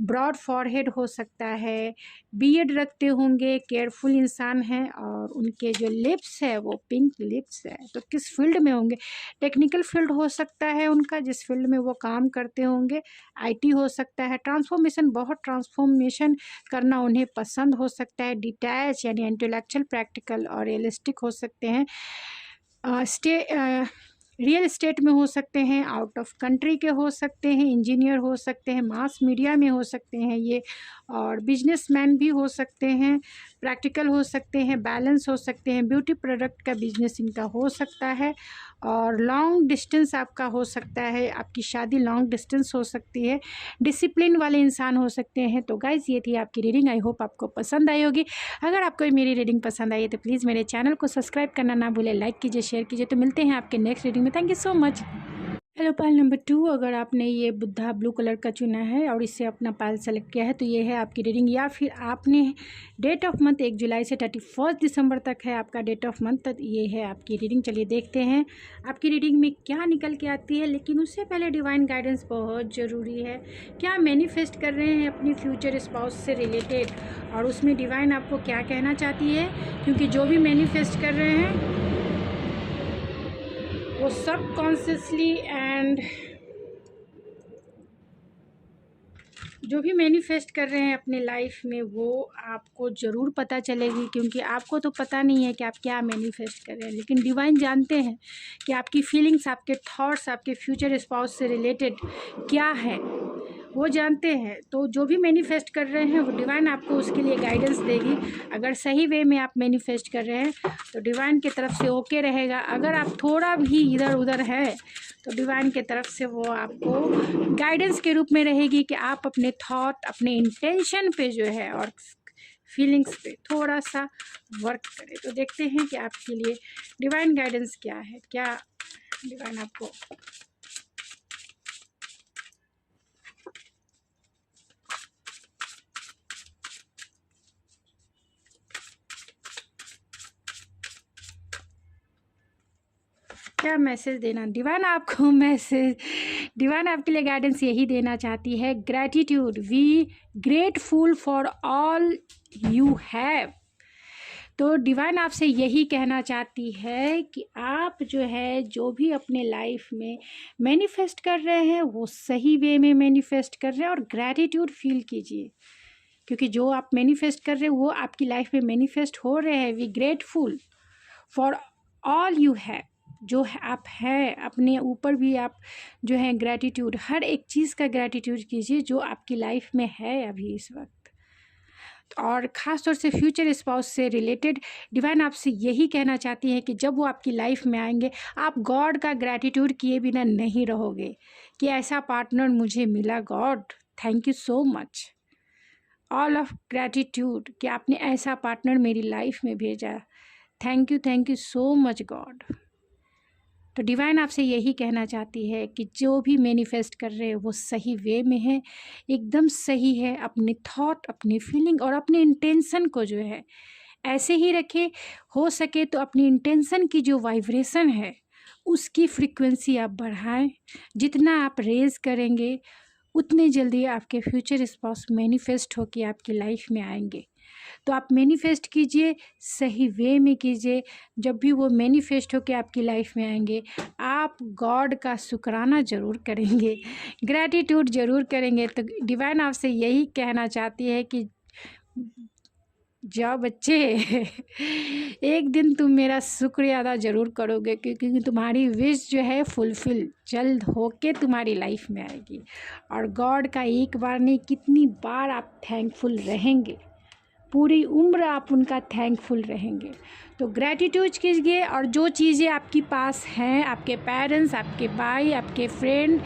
ब्रॉड फॉरहेड हो सकता है। बियर्ड रखते होंगे। केयरफुल इंसान हैं और उनके जो लिप्स है वो पिंक लिप्स है। तो किस फील्ड में होंगे। टेक्निकल फील्ड हो सकता है उनका, जिस फील्ड में वो काम करते होंगे। आईटी हो सकता है। ट्रांसफॉर्मेशन, बहुत ट्रांसफॉर्मेशन करना उन्हें पसंद हो सकता है। डिटैच यानी इंटेलेक्चुअल, प्रैक्टिकल और रियलिस्टिक हो सकते हैं। रियल एस्टेट में हो सकते हैं। आउट ऑफ कंट्री के हो सकते हैं। इंजीनियर हो सकते हैं। मास मीडिया में हो सकते हैं ये, और बिजनेसमैन भी हो सकते हैं। प्रैक्टिकल हो सकते हैं। बैलेंस हो सकते हैं। ब्यूटी प्रोडक्ट का बिजनेस इनका हो सकता है और लॉन्ग डिस्टेंस आपका हो सकता है। आपकी शादी लॉन्ग डिस्टेंस हो सकती है। डिसिप्लिन वाले इंसान हो सकते हैं। तो गाइस, ये थी आपकी रीडिंग। आई होप आपको पसंद आई होगी। अगर आपको मेरी रीडिंग पसंद आई है तो प्लीज़ मेरे चैनल को सब्सक्राइब करना ना भूलें। लाइक कीजिए, शेयर कीजिए। तो मिलते हैं आपके नेक्स्ट रीडिंग में। Thank you so much. Hello pile number 2, अगर आपने ये बुद्धा ब्लू कलर का चुना है और इससे अपना पायल सेलेक्ट किया है तो ये है आपकी रीडिंग। या फिर आपने डेट ऑफ मंथ 1 जुलाई से 31 दिसंबर तक है आपका डेट ऑफ मंथ, तक ये है आपकी रीडिंग। चलिए देखते हैं आपकी रीडिंग में क्या निकल के आती है। लेकिन उससे पहले डिवाइन गाइडेंस बहुत ज़रूरी है। क्या मैनिफेस्ट कर रहे हैं अपनी फ्यूचर स्पाउस से रिलेटेड, और उसमें डिवाइन आपको क्या कहना चाहती है, क्योंकि जो भी मैनिफेस्ट कर रहे हैं वो सब कॉन्शियसली एंड जो भी मैनिफेस्ट कर रहे हैं अपने लाइफ में वो आपको ज़रूर पता चलेगी, क्योंकि आपको तो पता नहीं है कि आप क्या मैनिफेस्ट कर रहे हैं, लेकिन डिवाइन जानते हैं कि आपकी फीलिंग्स, आपके थॉट्स, आपके फ्यूचर स्पाउस से रिलेटेड क्या है। वो जानते हैं। तो जो भी मैनिफेस्ट कर रहे हैं वो डिवाइन आपको उसके लिए गाइडेंस देगी। अगर सही वे में आप मैनिफेस्ट कर रहे हैं तो डिवाइन की तरफ से ओके रहेगा। अगर आप थोड़ा भी इधर उधर है तो डिवाइन की तरफ से वो आपको गाइडेंस के रूप में रहेगी कि आप अपने थॉट, अपने इंटेंशन पे जो है और फीलिंग्स पे थोड़ा सा वर्क करें। तो देखते हैं कि आपके लिए डिवाइन गाइडेंस क्या है, क्या डिवाइन आपको क्या मैसेज देना। डिवाइन आपके लिए गाइडेंस यही देना चाहती है, gratitude, we grateful for all you have. तो डिवाइन आपसे यही कहना चाहती है कि आप जो है जो भी अपने लाइफ में मैनिफेस्ट कर रहे हैं वो सही वे में मैनिफेस्ट कर रहे हैं और ग्रैटिट्यूड फील कीजिए, क्योंकि जो आप मैनिफेस्ट कर रहे हैं वो आपकी लाइफ में मैनिफेस्ट हो रहे हैं। We grateful for all you have, जो आप हैं अपने ऊपर भी आप जो है ग्रैटिट्यूड, हर एक चीज़ का ग्रैटिट्यूड कीजिए जो आपकी लाइफ में है अभी इस वक्त। और ख़ास तौर से फ्यूचर स्पाउस से रिलेटेड डिवाइन आपसे यही कहना चाहती है कि जब वो आपकी लाइफ में आएंगे आप गॉड का ग्रैटिट्यूड किए बिना नहीं रहोगे कि ऐसा पार्टनर मुझे मिला, God thank you so much, all of gratitude कि आपने ऐसा पार्टनर मेरी लाइफ में भेजा, thank you so much God. तो डिवाइन आपसे यही कहना चाहती है कि जो भी मैनिफेस्ट कर रहे हैं वो सही वे में है, एकदम सही है। अपने थॉट, अपनी फीलिंग और अपने इंटेंशन को जो है ऐसे ही रखें। हो सके तो अपनी इंटेंशन की जो वाइब्रेशन है उसकी फ्रीक्वेंसी आप बढ़ाएं। जितना आप रेज करेंगे उतने जल्दी आपके फ्यूचर स्पाउस मैनिफेस्ट होकर आपकी लाइफ में आएंगे। तो आप मैनिफेस्ट कीजिए, सही वे में कीजिए। जब भी वो मैनिफेस्ट होकर आपकी लाइफ में आएंगे आप गॉड का शुक्राना ज़रूर करेंगे, ग्रैटिट्यूड ज़रूर करेंगे। तो डिवाइन आपसे यही कहना चाहती है कि जाओ बच्चे एक दिन तुम मेरा शुक्रिया अदा ज़रूर करोगे, क्योंकि तुम्हारी विश जो है फुलफिल जल्द होके तुम्हारी लाइफ में आएगी। और गॉड का एक बार नहीं कितनी बार आप थैंकफुल रहेंगे, पूरी उम्र आप उनका थैंकफुल रहेंगे। तो ग्रैटिट्यूड कीजिए और जो चीज़ें आपके पास हैं, आपके पेरेंट्स, आपके भाई, आपके फ्रेंड,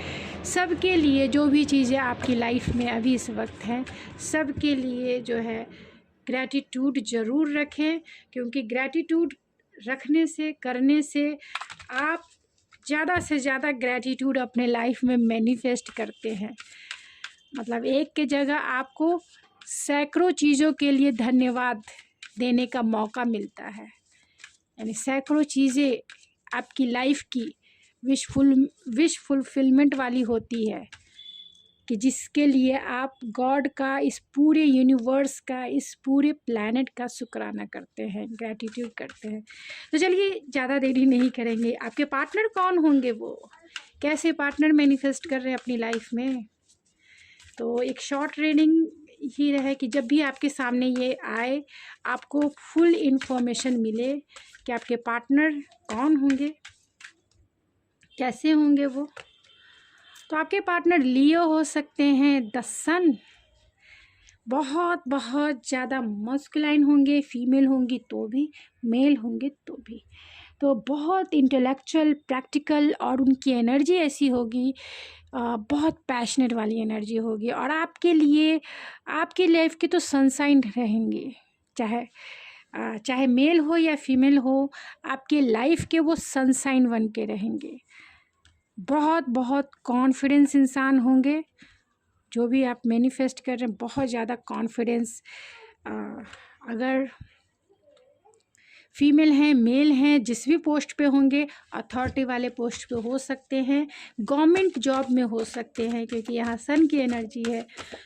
सबके लिए जो भी चीज़ें आपकी लाइफ में अभी इस वक्त हैं सबके लिए जो है ग्रैटिट्यूड ज़रूर रखें, क्योंकि ग्रैटिट्यूड रखने से, करने से आप ज़्यादा से ज़्यादा ग्रैटिट्यूड अपने लाइफ में मैनिफेस्ट करते हैं। मतलब एक के जगह आपको सैकड़ों चीज़ों के लिए धन्यवाद देने का मौका मिलता है। यानी सैकड़ों चीज़ें आपकी लाइफ की विश फुलफिलमेंट वाली होती है कि जिसके लिए आप गॉड का, इस पूरे यूनिवर्स का, इस पूरे प्लैनेट का शुक्राना करते हैं, ग्रैटिट्यूड करते हैं। तो चलिए ज़्यादा देरी नहीं करेंगे। आपके पार्टनर कौन होंगे, वो कैसे पार्टनर मैनिफेस्ट कर रहे हैं अपनी लाइफ में। तो एक शॉर्ट रीडिंग ही रहे कि जब भी आपके सामने ये आए आपको फुल इन्फॉर्मेशन मिले कि आपके पार्टनर कौन होंगे, कैसे होंगे वो। तो आपके पार्टनर लियो हो सकते हैं, द सन, बहुत बहुत ज़्यादा मस्कुलाइन होंगे, फीमेल होंगी तो भी, मेल होंगे तो भी। तो बहुत इंटेलेक्चुअल, प्रैक्टिकल और उनकी एनर्जी ऐसी होगी, बहुत पैशनेट वाली एनर्जी होगी और आपके लिए, आपकी लाइफ की तो सनशाइन रहेंगे। चाहे मेल हो या फीमेल हो, आपके लाइफ के वो सनशाइन बन के रहेंगे। बहुत बहुत कॉन्फिडेंस इंसान होंगे। जो भी आप मैनिफेस्ट कर रहे हैं बहुत ज़्यादा कॉन्फिडेंस। अगर फीमेल हैं, मेल हैं, जिस भी पोस्ट पे होंगे, अथॉरिटी वाले पोस्ट पे हो सकते हैं, गवर्नमेंट जॉब में हो सकते हैं, क्योंकि यहाँ सन की एनर्जी है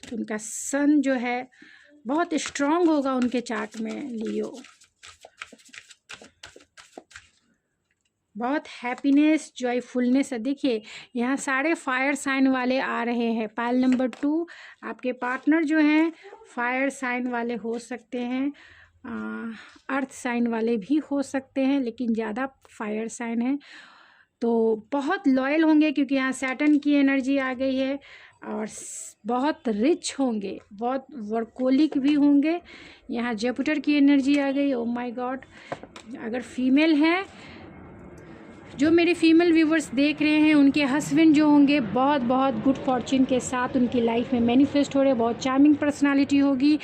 तो उनका सन जो है बहुत स्ट्रांग होगा उनके चार्ट में। लियो बहुत हैप्पीनेस, जॉयफुलनेस है। देखिए यहाँ सारे फायर साइन वाले आ रहे हैं। पाइल नंबर 2 आपके पार्टनर जो हैं फायर साइन वाले हो सकते हैं, अर्थ साइन वाले भी हो सकते हैं, लेकिन ज़्यादा फायर साइन है। तो बहुत लॉयल होंगे क्योंकि यहाँ सैटर्न की एनर्जी आ गई है। और बहुत रिच होंगे, बहुत वर्कोलिक भी होंगे। यहाँ जुपिटर की एनर्जी आ गई। Oh my God. अगर फीमेल हैं, जो मेरे फीमेल व्यूवर्स देख रहे हैं, उनके हस्बैंड जो होंगे बहुत बहुत गुड फॉर्च्यून के साथ उनकी लाइफ में मैनिफेस्ट हो रहे, बहुत चार्मिंग पर्सनालिटी होगी,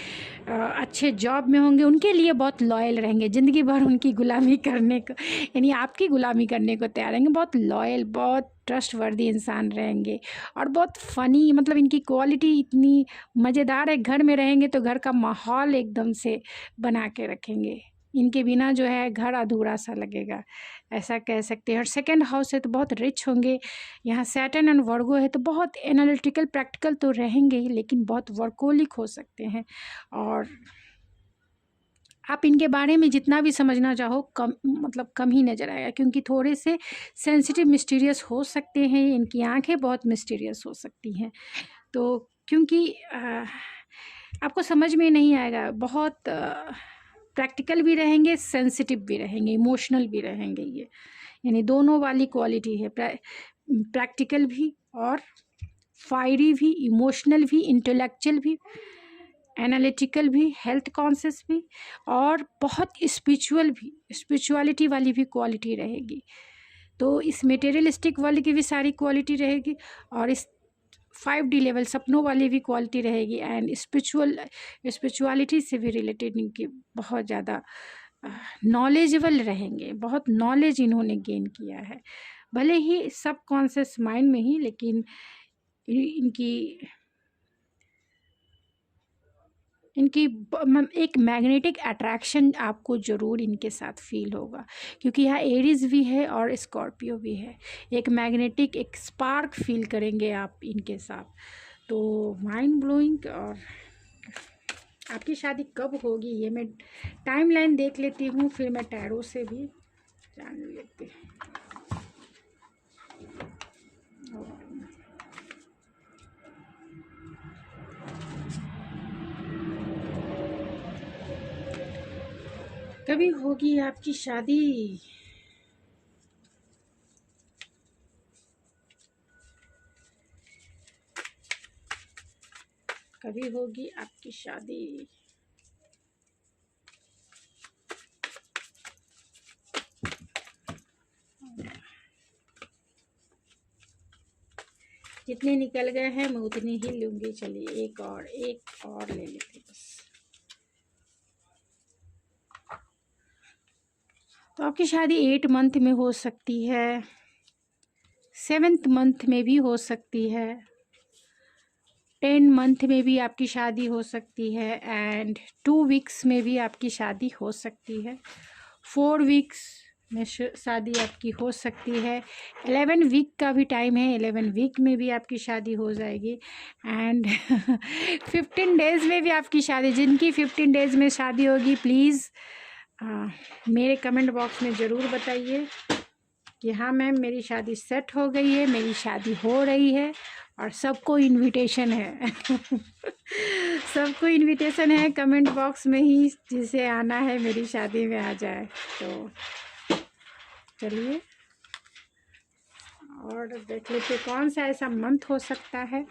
अच्छे जॉब में होंगे, उनके लिए बहुत लॉयल रहेंगे, ज़िंदगी भर उनकी गुलामी करने को, यानी आपकी गुलामी करने को तैयार रहेंगे। बहुत लॉयल, बहुत ट्रस्टवर्दी इंसान रहेंगे और बहुत फ़नी, मतलब इनकी क्वालिटी इतनी मज़ेदार है। घर में रहेंगे तो घर का माहौल एकदम से बना के रखेंगे। इनके बिना जो है घर अधूरा सा लगेगा, ऐसा कह सकते हैं। और सेकंड हाउस है तो बहुत रिच होंगे। यहाँ सैटर्न एंड वर्गो है तो बहुत एनालिटिकल प्रैक्टिकल तो रहेंगे ही, लेकिन बहुत वर्कोलिक हो सकते हैं। और आप इनके बारे में जितना भी समझना चाहो कम, मतलब कम ही नज़र आएगा, क्योंकि थोड़े से सेंसिटिव मिस्टीरियस हो सकते हैं। इनकी आंखें बहुत मिस्टीरियस हो सकती हैं, तो क्योंकि आपको समझ में नहीं आएगा। बहुत प्रैक्टिकल भी रहेंगे, सेंसिटिव भी रहेंगे, इमोशनल भी रहेंगे। ये यानी दोनों वाली क्वालिटी है, प्रैक्टिकल भी और फायरी भी, इमोशनल भी, इंटेलेक्चुअल भी, एनालिटिकल भी, हेल्थ कॉन्शियस भी, और बहुत स्पिरिचुअल भी, स्पिरिचुअलिटी वाली भी क्वालिटी रहेगी। तो इस मटेरियलिस्टिक वर्ल्ड की भी सारी क्वालिटी रहेगी और इस 5D लेवल सपनों वाली भी क्वालिटी रहेगी। एंड स्पिरिचुअलिटी से भी रिलेटेड इनकी बहुत ज़्यादा नॉलेजेबल रहेंगे। बहुत नॉलेज इन्होंने गेन किया है, भले ही सब कॉन्शियस माइंड में ही, लेकिन इनकी एक मैग्नेटिक अट्रैक्शन आपको ज़रूर इनके साथ फील होगा, क्योंकि यहाँ एरीज भी है और स्कॉर्पियो भी है। एक मैग्नेटिक, एक स्पार्क फील करेंगे आप इनके साथ, तो माइंड ब्लोइंग। और आपकी शादी कब होगी ये मैं टाइमलाइन देख लेती हूँ, फिर मैं टैरो से भी जान लेती हूँ। कभी होगी आपकी शादी? कभी होगी आपकी शादी? जितने निकल गए हैं मैं उतने ही लूँगी। चलिए एक और ले लेते बस। तो आपकी शादी 8 मंथ में हो सकती है, 7th मंथ में भी हो सकती है, 10 मंथ में भी आपकी शादी हो सकती है, एंड 2 वीक्स में भी आपकी शादी हो सकती है, 4 वीक्स में शादी आपकी हो सकती है, 11 वीक का भी टाइम है, 11 वीक में भी आपकी शादी हो जाएगी, एंड 15 डेज़ में भी आपकी शादी। जिनकी 15 डेज़ में शादी होगी प्लीज़ मेरे कमेंट बॉक्स में ज़रूर बताइए कि हाँ मैम मेरी शादी सेट हो गई है, मेरी शादी हो रही है। और सबको इनविटेशन है सबको इनविटेशन है कमेंट बॉक्स में ही, जिसे आना है मेरी शादी में आ जाए। तो चलिए और देख लेते कौन सा ऐसा मंथ हो सकता है।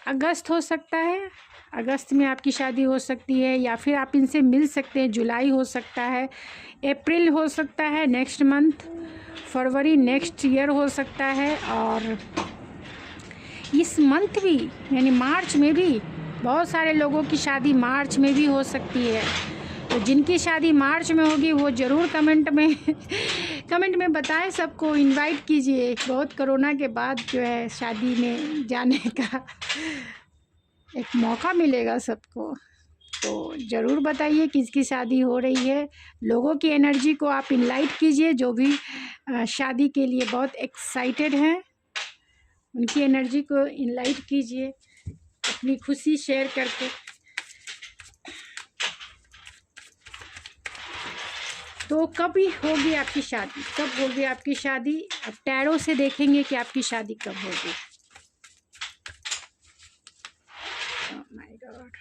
अगस्त हो सकता है, अगस्त में आपकी शादी हो सकती है, या फिर आप इनसे मिल सकते हैं। जुलाई हो सकता है, अप्रैल हो सकता है नेक्स्ट मंथ, फरवरी नेक्स्ट ईयर हो सकता है, और इस मंथ भी यानी मार्च में भी बहुत सारे लोगों की शादी मार्च में भी हो सकती है। तो जिनकी शादी मार्च में होगी वो ज़रूर कमेंट में बताएं, सबको इनवाइट कीजिए। बहुत कोरोना के बाद जो है शादी में जाने का एक मौका मिलेगा सबको, तो ज़रूर बताइए किसकी शादी हो रही है। लोगों की एनर्जी को आप इनलाइट कीजिए, जो भी शादी के लिए बहुत एक्साइटेड हैं उनकी एनर्जी को इनलाइट कीजिए अपनी खुशी शेयर करके। तो कब होगी आपकी शादी, कब होगी आपकी शादी? अब टैरो से देखेंगे कि आपकी शादी कब होगी। ओह माय गॉड,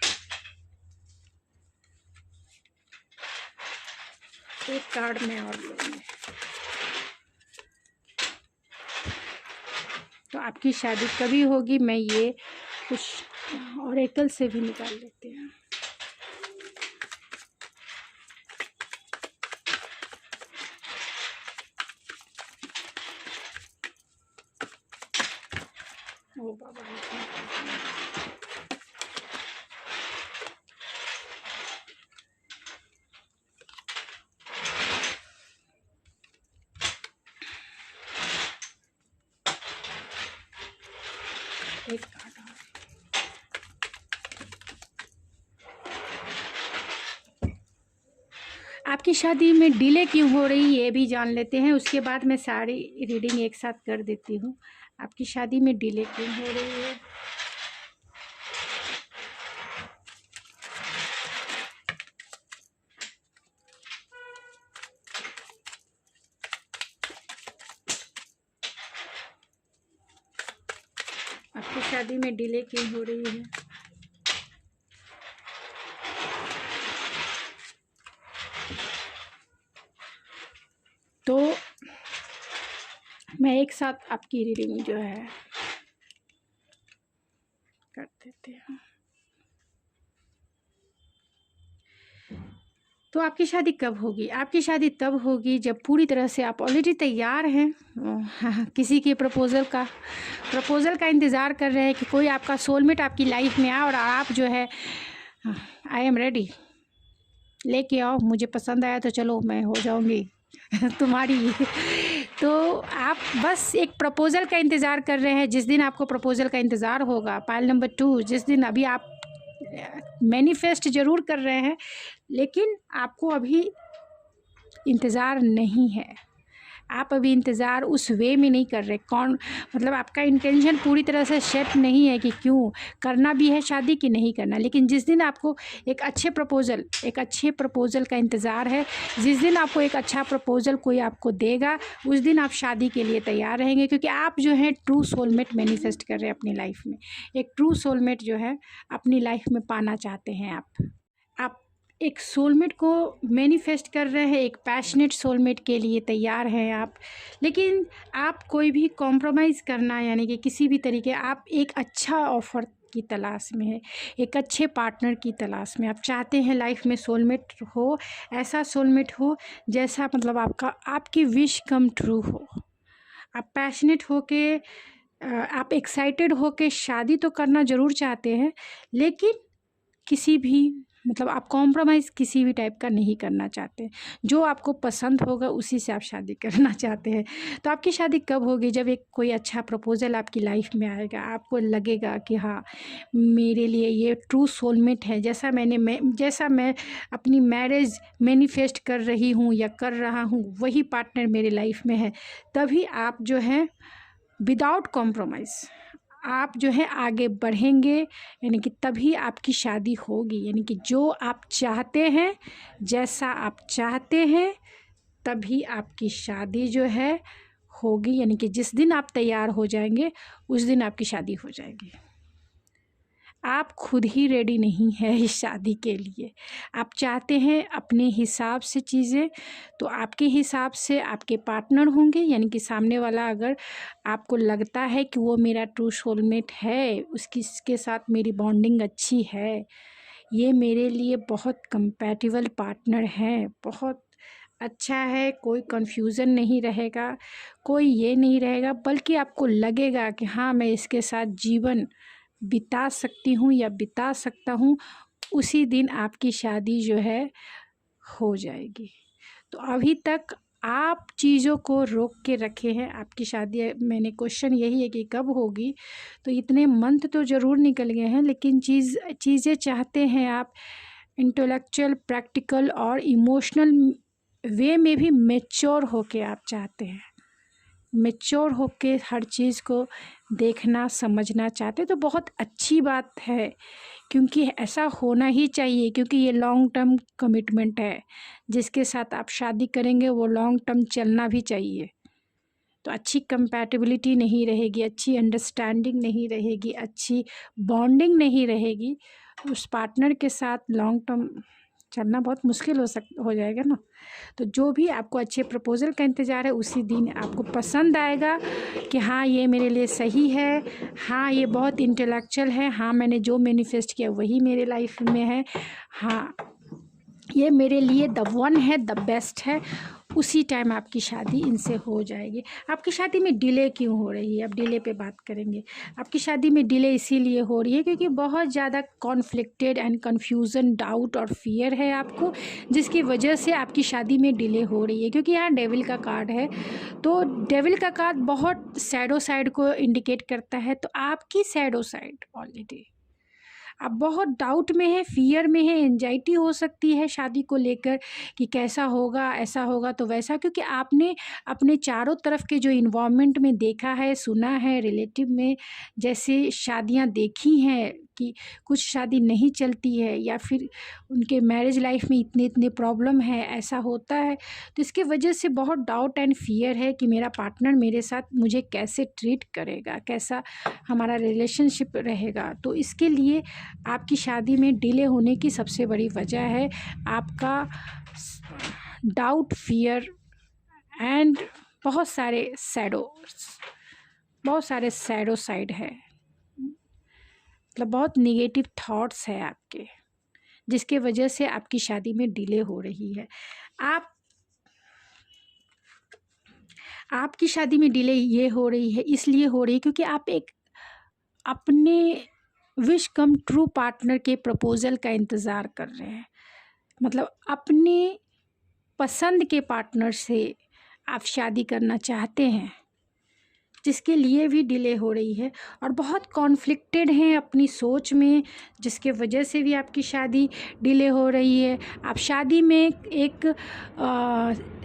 एक कार्ड में और लूँगी। तो आपकी शादी कभी होगी, मैं ये कुछ ऑरेकल से भी निकाल लेते हैं। ओ बाबा, एक कार्ड और। आपकी शादी में डिले क्यों हो रही है ये भी जान लेते हैं, उसके बाद मैं सारी रीडिंग एक साथ कर देती हूँ। आपकी शादी में डिले क्यों हो रही है? आपकी शादी में डिले क्यों हो रही है? तो मैं एक साथ आपकी रीडिंग जो है कर देते हैं। तो आपकी शादी कब होगी? आपकी शादी तब होगी जब पूरी तरह से आप ऑलरेडी तैयार हैं, किसी के प्रपोज़ल का इंतज़ार कर रहे हैं कि कोई आपका सोलमेट आपकी लाइफ में आए और आप जो है आई एम रेडी, लेके आओ, मुझे पसंद आया तो चलो मैं हो जाऊंगी तुम्हारी। तो आप बस एक प्रपोज़ल का इंतज़ार कर रहे हैं। जिस दिन आपको प्रपोज़ल का इंतज़ार होगा, पाइल नंबर 2, जिस दिन अभी आप मैनिफेस्ट ज़रूर कर रहे हैं, लेकिन आपको अभी इंतज़ार नहीं है। आप अभी इंतज़ार उस वे में नहीं कर रहे। मतलब आपका इंटेंशन पूरी तरह से सेट नहीं है कि क्यों करना भी है शादी कि नहीं करना। लेकिन जिस दिन आपको एक अच्छे प्रपोज़ल का इंतज़ार है, जिस दिन आपको एक अच्छा प्रपोज़ल कोई आपको देगा, उस दिन आप शादी के लिए तैयार रहेंगे। क्योंकि आप जो है ट्रू सोलमेट मैनिफेस्ट कर रहे हैं अपनी लाइफ में। एक ट्रू सोलमेट जो है अपनी लाइफ में पाना चाहते हैं आप एक सोलमेट को मैनिफेस्ट कर रहे हैं, एक पैशनेट सोलमेट के लिए तैयार हैं आप। लेकिन आप कोई भी कॉम्प्रोमाइज़ करना, यानी कि किसी भी तरीके, आप एक अच्छा ऑफ़र की तलाश में है, एक अच्छे पार्टनर की तलाश में। आप चाहते हैं लाइफ में सोलमेट हो, ऐसा सोलमेट हो जैसा मतलब आपकी विश कम ट्रू हो। आप पैशनेट हो के आप एक्साइटेड हो के शादी तो करना ज़रूर चाहते हैं, लेकिन किसी भी मतलब आप कॉम्प्रोमाइज़ किसी भी टाइप का नहीं करना चाहते। जो आपको पसंद होगा उसी से आप शादी करना चाहते हैं। तो आपकी शादी कब होगी? जब एक कोई अच्छा प्रपोज़ल आपकी लाइफ में आएगा, आपको लगेगा कि हाँ, मेरे लिए ये ट्रू सोलमेट है। जैसा मैं अपनी मैरिज मैनिफेस्ट कर रही हूँ या कर रहा हूँ, वही पार्टनर मेरे लाइफ में है। तभी आप जो है विदाउट कॉम्प्रोमाइज़ आप जो है आगे बढ़ेंगे, यानी कि तभी आपकी शादी होगी। यानी कि जो आप चाहते हैं, जैसा आप चाहते हैं, तभी आपकी शादी जो है होगी। यानी कि जिस दिन आप तैयार हो जाएंगे, उस दिन आपकी शादी हो जाएगी। आप खुद ही रेडी नहीं है इस शादी के लिए। आप चाहते हैं अपने हिसाब से चीज़ें, तो आपके हिसाब से आपके पार्टनर होंगे। यानी कि सामने वाला अगर आपको लगता है कि वो मेरा ट्रू सोलमेट है, उसके साथ मेरी बॉन्डिंग अच्छी है, ये मेरे लिए बहुत कंपैटिबल पार्टनर है, बहुत अच्छा है, कोई कन्फ्यूज़न नहीं रहेगा, कोई ये नहीं रहेगा, बल्कि आपको लगेगा कि हाँ, मैं इसके साथ जीवन बिता सकती हूँ या बिता सकता हूँ, उसी दिन आपकी शादी जो है हो जाएगी। तो अभी तक आप चीज़ों को रोक के रखे हैं। आपकी शादी, मैंने क्वेश्चन यही है कि कब होगी, तो इतने मंथ तो ज़रूर निकल गए हैं, लेकिन चीज़ें चाहते हैं आप इंटेलेक्चुअल, प्रैक्टिकल और इमोशनल वे में भी मैच्योर होके आप चाहते हैं। मैच्योर होके हर चीज़ को देखना समझना चाहते, तो बहुत अच्छी बात है, क्योंकि ऐसा होना ही चाहिए। क्योंकि ये लॉन्ग टर्म कमिटमेंट है, जिसके साथ आप शादी करेंगे वो लॉन्ग टर्म चलना भी चाहिए। तो अच्छी कंपैटिबिलिटी नहीं रहेगी, अच्छी अंडरस्टैंडिंग नहीं रहेगी, अच्छी बॉन्डिंग नहीं रहेगी, उस पार्टनर के साथ लॉन्ग टर्म चलना बहुत मुश्किल हो जाएगा ना। तो जो भी आपको अच्छे प्रपोज़ल का इंतज़ार है, उसी दिन आपको पसंद आएगा कि हाँ ये मेरे लिए सही है, हाँ ये बहुत इंटेलेक्चुअल है, हाँ मैंने जो मैनिफेस्ट किया वही मेरे लाइफ में है, हाँ ये मेरे लिए द वन है, द बेस्ट है। उसी टाइम आपकी शादी इनसे हो जाएगी। आपकी शादी में डिले क्यों हो रही है, अब डिले पे बात करेंगे। आपकी शादी में डिले इसीलिए हो रही है क्योंकि बहुत ज़्यादा कॉन्फ्लिक्टेड एंड कन्फ्यूज़न, डाउट और फियर है आपको, जिसकी वजह से आपकी शादी में डिले हो रही है। क्योंकि यहाँ डेविल का कार्ड है, तो डेविल का कार्ड बहुत सैडो साइड को इंडिकेट करता है। तो आपकी सैडो साइड ऑलरेडी आप बहुत डाउट में है, फियर में है, एंजाइटी हो सकती है शादी को लेकर कि कैसा होगा, ऐसा होगा तो वैसा। क्योंकि आपने अपने चारों तरफ के जो इन्वायरमेंट में देखा है, सुना है, रिलेटिव में जैसे शादियां देखी हैं कि कुछ शादी नहीं चलती है या फिर उनके मैरिज लाइफ में इतने इतने प्रॉब्लम है, ऐसा होता है। तो इसके वजह से बहुत डाउट एंड फियर है कि मेरा पार्टनर मेरे साथ मुझे कैसे ट्रीट करेगा, कैसा हमारा रिलेशनशिप रहेगा। तो इसके लिए आपकी शादी में डिले होने की सबसे बड़ी वजह है आपका डाउट, फियर एंड बहुत सारे सैडो साइड है, मतलब बहुत नेगेटिव थॉट्स है आपके, जिसके वजह से आपकी शादी में डिले हो रही है। आपकी शादी में डिले ये हो रही है, इसलिए हो रही है क्योंकि आप एक अपने विश कम ट्रू पार्टनर के प्रपोज़ल का इंतज़ार कर रहे हैं। मतलब अपने पसंद के पार्टनर से आप शादी करना चाहते हैं, जिसके लिए भी डिले हो रही है और बहुत कॉन्फ्लिक्टेड हैं अपनी सोच में, जिसके वजह से भी आपकी शादी डिले हो रही है। आप शादी में एक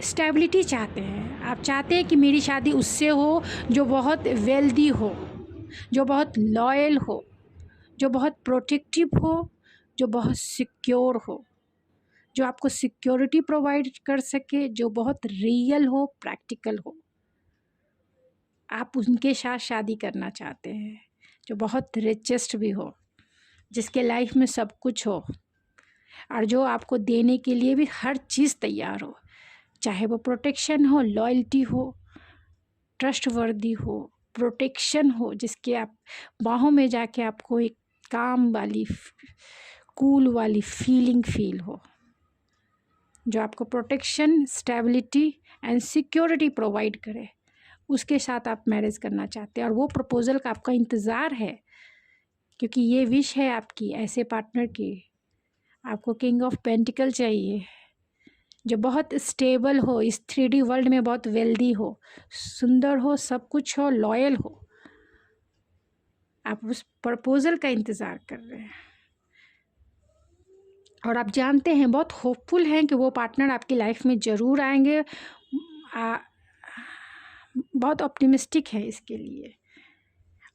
स्टेबिलिटी चाहते हैं। आप चाहते हैं कि मेरी शादी उससे हो जो बहुत वेल्दी हो, जो बहुत लॉयल हो, जो बहुत प्रोटेक्टिव हो, जो बहुत सिक्योर हो, जो आपको सिक्योरिटी प्रोवाइड कर सके, जो बहुत रियल हो, प्रैक्टिकल हो। आप उनके साथ शादी करना चाहते हैं जो बहुत रिचेस्ट भी हो, जिसके लाइफ में सब कुछ हो और जो आपको देने के लिए भी हर चीज़ तैयार हो, चाहे वो प्रोटेक्शन हो, लॉयल्टी हो, ट्रस्टवर्दी हो, प्रोटेक्शन हो, जिसके आप बाहों में जाके आपको एक काम वाली, कूल वाली फील हो, जो आपको protection, stability and security provide करे। उसके साथ आप मैरिज करना चाहते हैं और वो प्रपोज़ल का आपका इंतज़ार है, क्योंकि ये विश है आपकी ऐसे पार्टनर की। आपको किंग ऑफ पेंटिकल चाहिए, जो बहुत स्टेबल हो, इस 3D वर्ल्ड में बहुत वेल्दी हो, सुंदर हो, सब कुछ हो, लॉयल हो। आप उस प्रपोज़ल का इंतज़ार कर रहे हैं और आप जानते हैं, बहुत होपफुल हैं कि वो पार्टनर आपकी लाइफ में ज़रूर आएंगे। बहुत ऑप्टिमिस्टिक है इसके लिए।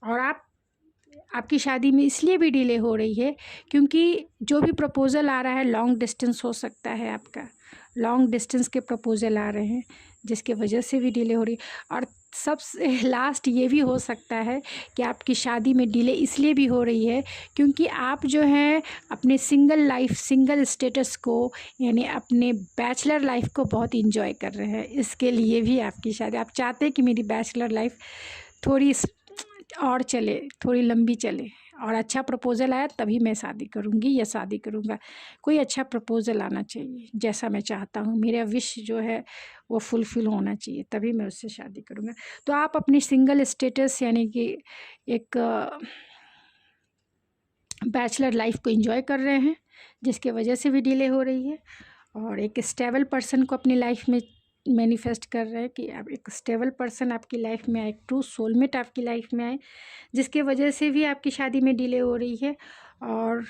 और आपकी शादी में इसलिए भी डिले हो रही है क्योंकि जो भी प्रपोज़ल आ रहा है लॉन्ग डिस्टेंस हो सकता है, आपका लॉन्ग डिस्टेंस के प्रपोज़ल आ रहे हैं, जिसके वजह से भी डिले हो रही है। और सबसे लास्ट ये भी हो सकता है कि आपकी शादी में डिले इसलिए भी हो रही है क्योंकि आप जो हैं अपने सिंगल स्टेटस को, यानी अपने बैचलर लाइफ को बहुत इंजॉय कर रहे हैं। इसके लिए भी आपकी शादी, आप चाहते हैं कि मेरी बैचलर लाइफ थोड़ी और चले, थोड़ी लंबी चले और अच्छा प्रपोज़ल आया तभी मैं शादी करूँगी या शादी करूँगा। कोई अच्छा प्रपोज़ल आना चाहिए जैसा मैं चाहता हूँ, मेरा विश जो है वो फुलफ़िल होना चाहिए, तभी मैं उससे शादी करूँगा। तो आप अपनी सिंगल स्टेटस यानी कि एक बैचलर लाइफ को एंजॉय कर रहे हैं, जिसके वजह से भी डिले हो रही है। और एक स्टेबल पर्सन को अपनी लाइफ में मैनिफेस्ट कर रहे हैं कि आप एक स्टेबल पर्सन आपकी लाइफ में आए, एक ट्रू सोलमेट आपकी लाइफ में आए, जिसके वजह से भी आपकी शादी में डिले हो रही है। और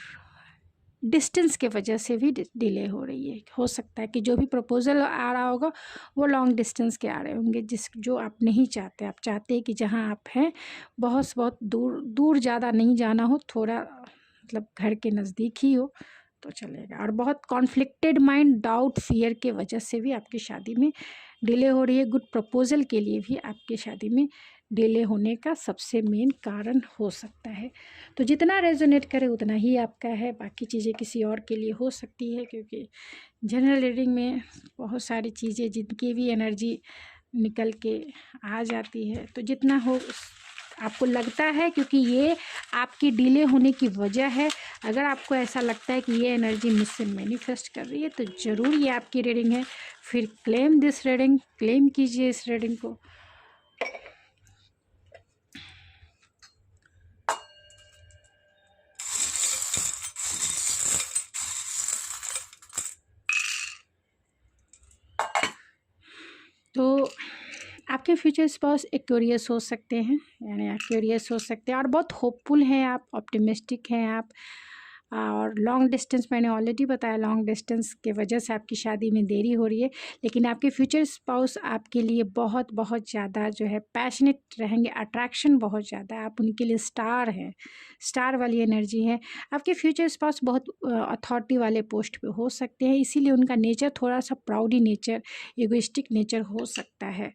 डिस्टेंस के वजह से भी डिले हो रही है। हो सकता है कि जो भी प्रपोज़ल आ रहा होगा वो लॉन्ग डिस्टेंस के आ रहे होंगे, जो आप नहीं चाहते। आप चाहते हैं कि जहाँ आप हैं बहुत दूर ज़्यादा नहीं जाना हो, थोड़ा मतलब घर के नज़दीक ही हो तो चलेगा। और बहुत कॉन्फ्लिक्टेड माइंड, डाउट, फियर के वजह से भी आपकी शादी में डिले हो रही है। गुड प्रपोज़ल के लिए भी आपकी शादी में डिले होने का सबसे मेन कारण हो सकता है। तो जितना रेजोनेट करे उतना ही आपका है, बाकी चीज़ें किसी और के लिए हो सकती है, क्योंकि जनरल रीडिंग में बहुत सारी चीज़ें जिनकी भी एनर्जी निकल के आ जाती है। तो जितना हो आपको लगता है, क्योंकि ये आपकी डिले होने की वजह है। अगर आपको ऐसा लगता है कि ये एनर्जी मुझसे मैनिफेस्ट कर रही है तो ज़रूर ये आपकी रीडिंग है। फिर क्लेम दिस रीडिंग, क्लेम कीजिए इस रीडिंग को। तो आपके फ्यूचर स्पाउस एक्वेरियस हो सकते हैं, यानी एक्वेरियस हो सकते हैं और बहुत होपफुल हैं आप, ऑप्टिमिस्टिक हैं आप। और लॉन्ग डिस्टेंस मैंने ऑलरेडी बताया, लॉन्ग डिस्टेंस के वजह से आपकी शादी में देरी हो रही है, लेकिन आपके फ्यूचर स्पाउस आपके लिए बहुत बहुत ज़्यादा जो है पैशनेट रहेंगे, अट्रैक्शन बहुत ज़्यादा है, आप उनके लिए स्टार हैं, स्टार वाली एनर्जी है। आपके फ्यूचर स्पाउस बहुत अथॉरिटी वाले पोस्ट पे हो सकते हैं, इसीलिए उनका नेचर थोड़ा सा प्राउडी नेचर, इगोइस्टिक नेचर हो सकता है।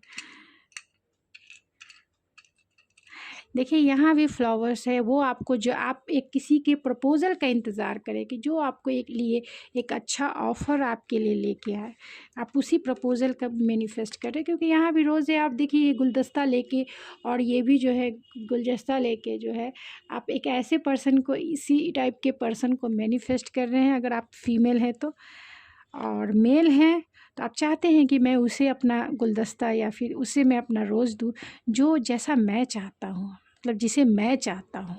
देखिए यहाँ भी फ्लावर्स है, वो आपको जो आप एक किसी के प्रपोज़ल का इंतज़ार करें कि जो आपको एक लिए एक अच्छा ऑफ़र आपके लिए लेके आए, आप उसी प्रपोज़ल का मैनिफेस्ट करें। क्योंकि यहाँ भी रोज़ है, आप देखिए ये गुलदस्ता लेके और ये भी जो है गुलदस्ता लेके जो है आप एक ऐसे पर्सन को, इसी टाइप के पर्सन को मैनिफेस्ट कर रहे हैं। अगर आप फीमेल हैं तो, और मेल हैं तो आप चाहते हैं कि मैं उसे अपना गुलदस्ता या फिर उसे मैं अपना रोज़ दूँ, जो जैसा मैं चाहता हूँ, मतलब जिसे मैं चाहता हूँ।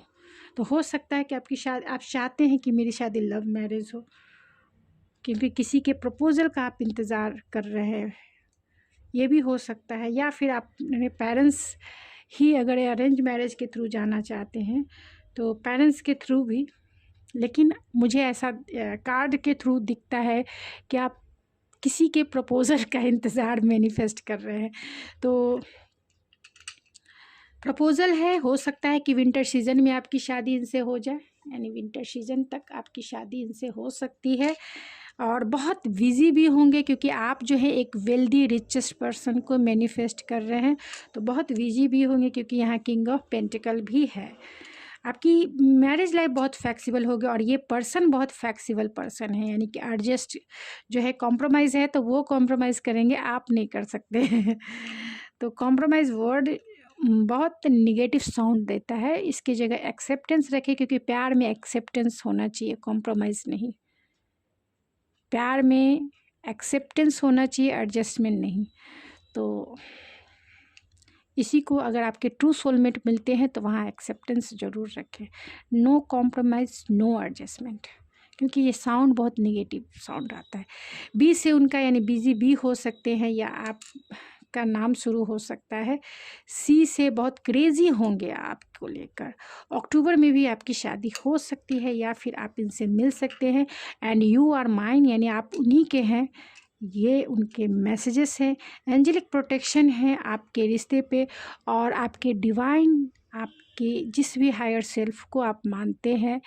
तो हो सकता है कि आपकी शादी, आप चाहते हैं कि मेरी शादी लव मैरिज हो, क्योंकि किसी के प्रपोज़ल का आप इंतज़ार कर रहे हैं, ये भी हो सकता है। या फिर आप अपने पेरेंट्स ही अगर अरेंज मैरिज के थ्रू जाना चाहते हैं तो पेरेंट्स के थ्रू भी, लेकिन मुझे ऐसा कार्ड के थ्रू दिखता है कि आप किसी के प्रपोज़ल का इंतज़ार मैनिफेस्ट कर रहे हैं। तो प्रपोज़ल है, हो सकता है कि विंटर सीज़न में आपकी शादी इनसे हो जाए, यानी विंटर सीज़न तक आपकी शादी इनसे हो सकती है। और बहुत बिज़ी भी होंगे, क्योंकि आप जो है एक वेल्दी रिचेस्ट पर्सन को मैनिफेस्ट कर रहे हैं, तो बहुत बिज़ी भी होंगे, क्योंकि यहाँ किंग ऑफ पेंटिकल भी है। आपकी मैरिज लाइफ बहुत फ्लेक्सिबल होगी, और ये पर्सन बहुत फ्लेक्सिबल पर्सन है, यानी कि एडजस्ट जो है, कॉम्प्रोमाइज़ है तो वो कॉम्प्रोमाइज़ करेंगे, आप नहीं कर सकते तो कॉम्प्रोमाइज़ वर्ड बहुत निगेटिव साउंड देता है, इसकी जगह एक्सेप्टेंस रखें, क्योंकि प्यार में एक्सेप्टेंस होना चाहिए, कॉम्प्रोमाइज़ नहीं। प्यार में एक्सेप्टेंस होना चाहिए, एडजस्टमेंट नहीं। तो इसी को अगर आपके ट्रू सोलमेट मिलते हैं तो वहाँ एक्सेप्टेंस ज़रूर रखें, नो कॉम्प्रोमाइज़, नो एडजस्टमेंट, क्योंकि ये साउंड बहुत नेगेटिव साउंड आता है। बी से उनका यानी बिजी बी हो सकते हैं, या आप का नाम शुरू हो सकता है। सी से बहुत क्रेज़ी होंगे आपको लेकर। अक्टूबर में भी आपकी शादी हो सकती है, या फिर आप इनसे मिल सकते हैं। एंड यू आर माइन, यानी आप उन्हीं के हैं, ये उनके मैसेजेस हैं। एंजेलिक प्रोटेक्शन है आपके रिश्ते पे, और आपके डिवाइन, आपके जिस भी हायर सेल्फ को आप मानते हैं,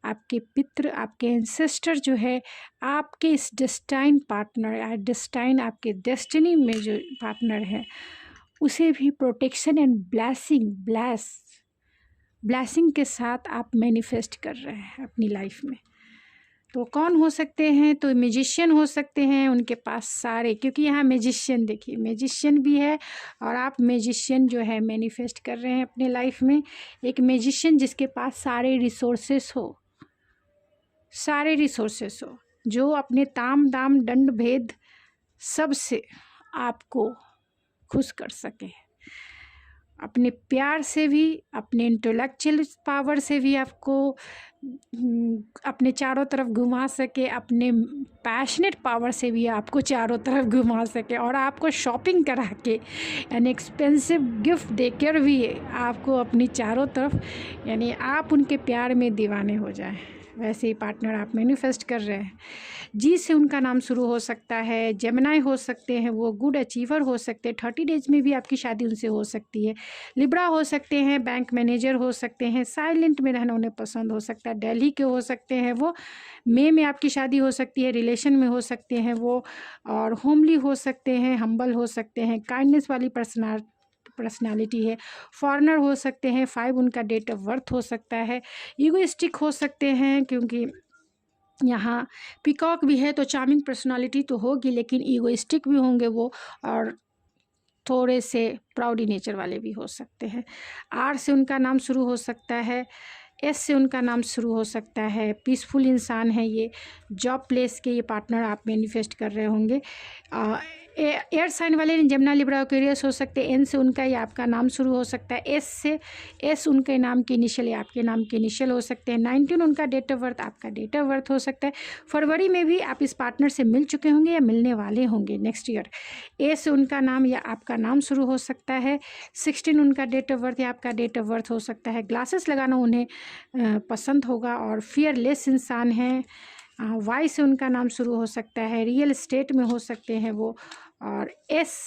आपके पितृ, आपके एंसेस्टर जो है, आपके इस डेस्टाइन पार्टनर या डेस्टाइन, आपके डेस्टिनी में जो पार्टनर है, उसे भी प्रोटेक्शन एंड ब्लेसिंग के साथ आप मैनिफेस्ट कर रहे हैं अपनी लाइफ में। तो कौन हो सकते हैं? तो मैजिशियन हो सकते हैं, उनके पास सारे, क्योंकि यहाँ मैजिशियन, देखिए मैजिशियन भी है, और आप मैजिशियन जो है मैनिफेस्ट कर रहे हैं अपने लाइफ में। एक मैजिशियन जिसके पास सारे रिसोर्सेस हो, सारे रिसोर्सेस हो, जो अपने ताम दाम दंड भेद सब से आपको खुश कर सके, अपने प्यार से भी, अपने इंटेलेक्चुअल पावर से भी आपको अपने चारों तरफ घुमा सके, अपने पैशनेट पावर से भी आपको चारों तरफ घुमा सके, और आपको शॉपिंग करा के यानी एक्सपेंसिव गिफ्ट देकर भी आपको अपनी चारों तरफ, यानी आप उनके प्यार में दीवाने हो जाएं, वैसे ही पार्टनर आप मैनिफेस्ट कर रहे हैं। जी से उनका नाम शुरू हो सकता है, जेमिनी हो सकते हैं, वो गुड अचीवर हो सकते हैं, 30 डेज में भी आपकी शादी उनसे हो सकती है। लिब्रा हो सकते हैं, बैंक मैनेजर हो सकते हैं, साइलेंट में रहना उन्हें पसंद हो सकता है, दिल्ली के हो सकते हैं वो, मई में आपकी शादी हो सकती है, रिलेशन में हो सकते हैं वो, और होमली हो सकते हैं, हम्बल हो सकते हैं, काइंडनेस वाली पर्सनालिटी है। फॉरेनर हो सकते हैं, 5 उनका डेट ऑफ बर्थ हो सकता है। ईगोइस्टिक हो सकते हैं क्योंकि यहाँ पीकॉक भी है, तो चार्मिंग पर्सनालिटी तो होगी लेकिन ईगोइस्टिक भी होंगे वो, और थोड़े से प्राउडी नेचर वाले भी हो सकते हैं। आर से उनका नाम शुरू हो सकता है, एस से उनका नाम शुरू हो सकता है। पीसफुल इंसान है ये। जॉब प्लेस के ये पार्टनर आप मैनिफेस्ट कर रहे होंगे। एयर साइन वाले जेमिनी लिब्रा एक्वेरियस हो सकते हैं। एन से उनका या आपका नाम शुरू हो सकता है। एस से एस उनके नाम के इनिशियल या आपके नाम के इनिशियल हो सकते हैं। 19 उनका डेट ऑफ बर्थ, आपका डेट ऑफ बर्थ हो सकता है। फरवरी में भी आप इस पार्टनर से मिल चुके होंगे या मिलने वाले होंगे नेक्स्ट ईयर। ए से उनका नाम या आपका नाम शुरू हो सकता है। 16 उनका डेट ऑफ बर्थ या आपका डेट ऑफ बर्थ हो सकता है। ग्लासेस लगाना उन्हें पसंद होगा और फियरलेस इंसान हैं। वाई से उनका नाम शुरू हो सकता है। रियल एस्टेट में हो सकते हैं वो। और एस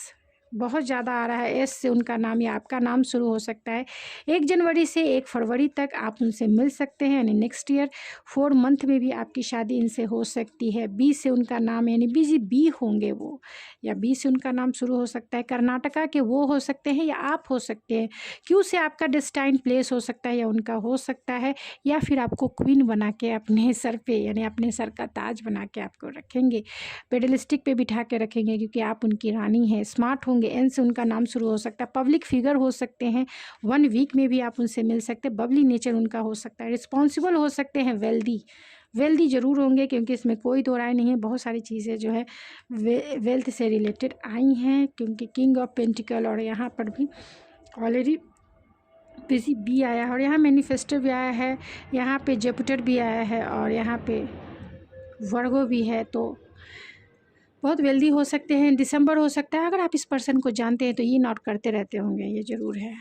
बहुत ज़्यादा आ रहा है, एस से उनका नाम या आपका नाम शुरू हो सकता है। 1 जनवरी से 1 फरवरी तक आप उनसे मिल सकते हैं, यानी नेक्स्ट ईयर 4 मंथ में भी आपकी शादी इनसे हो सकती है। बी से उनका नाम, यानी बी होंगे वो, या बी से उनका नाम शुरू हो सकता है। कर्नाटका के वो हो सकते हैं या आप हो सकते हैं। क्यू से आपका डेस्टाइन प्लेस हो सकता है या उनका हो सकता है, या फिर आपको क्वीन बना के अपने सर पे, यानी अपने सर का ताज बना के आपको रखेंगे, पेडलिस्टिक पे बिठा के रखेंगे क्योंकि आप उनकी रानी हैं। स्मार्ट होंगे, एन से उनका नाम शुरू हो सकता है। पब्लिक फिगर हो सकते हैं, 1 वीक में भी आप उनसे मिल सकते हैं। बबली नेचर उनका हो सकता है। रिस्पॉन्सिबल हो सकते हैं। वेल्दी ज़रूर होंगे क्योंकि इसमें कोई दो राय नहीं है। बहुत सारी चीज़ें जो है वेल्थ से रिलेटेड आई हैं क्योंकि किंग ऑफ पेंटिकल, और यहाँ पर भी ऑलरेडी बी आया है, और यहाँ मैनिफेस्टर भी आया है, यहाँ पे जुपिटर भी आया है, और यहाँ पे वर्गो भी है। तो बहुत वेल्दी हो सकते हैं। दिसंबर हो सकता है। अगर आप इस पर्सन को जानते हैं तो ये नोट करते रहते होंगे, ये ज़रूर है।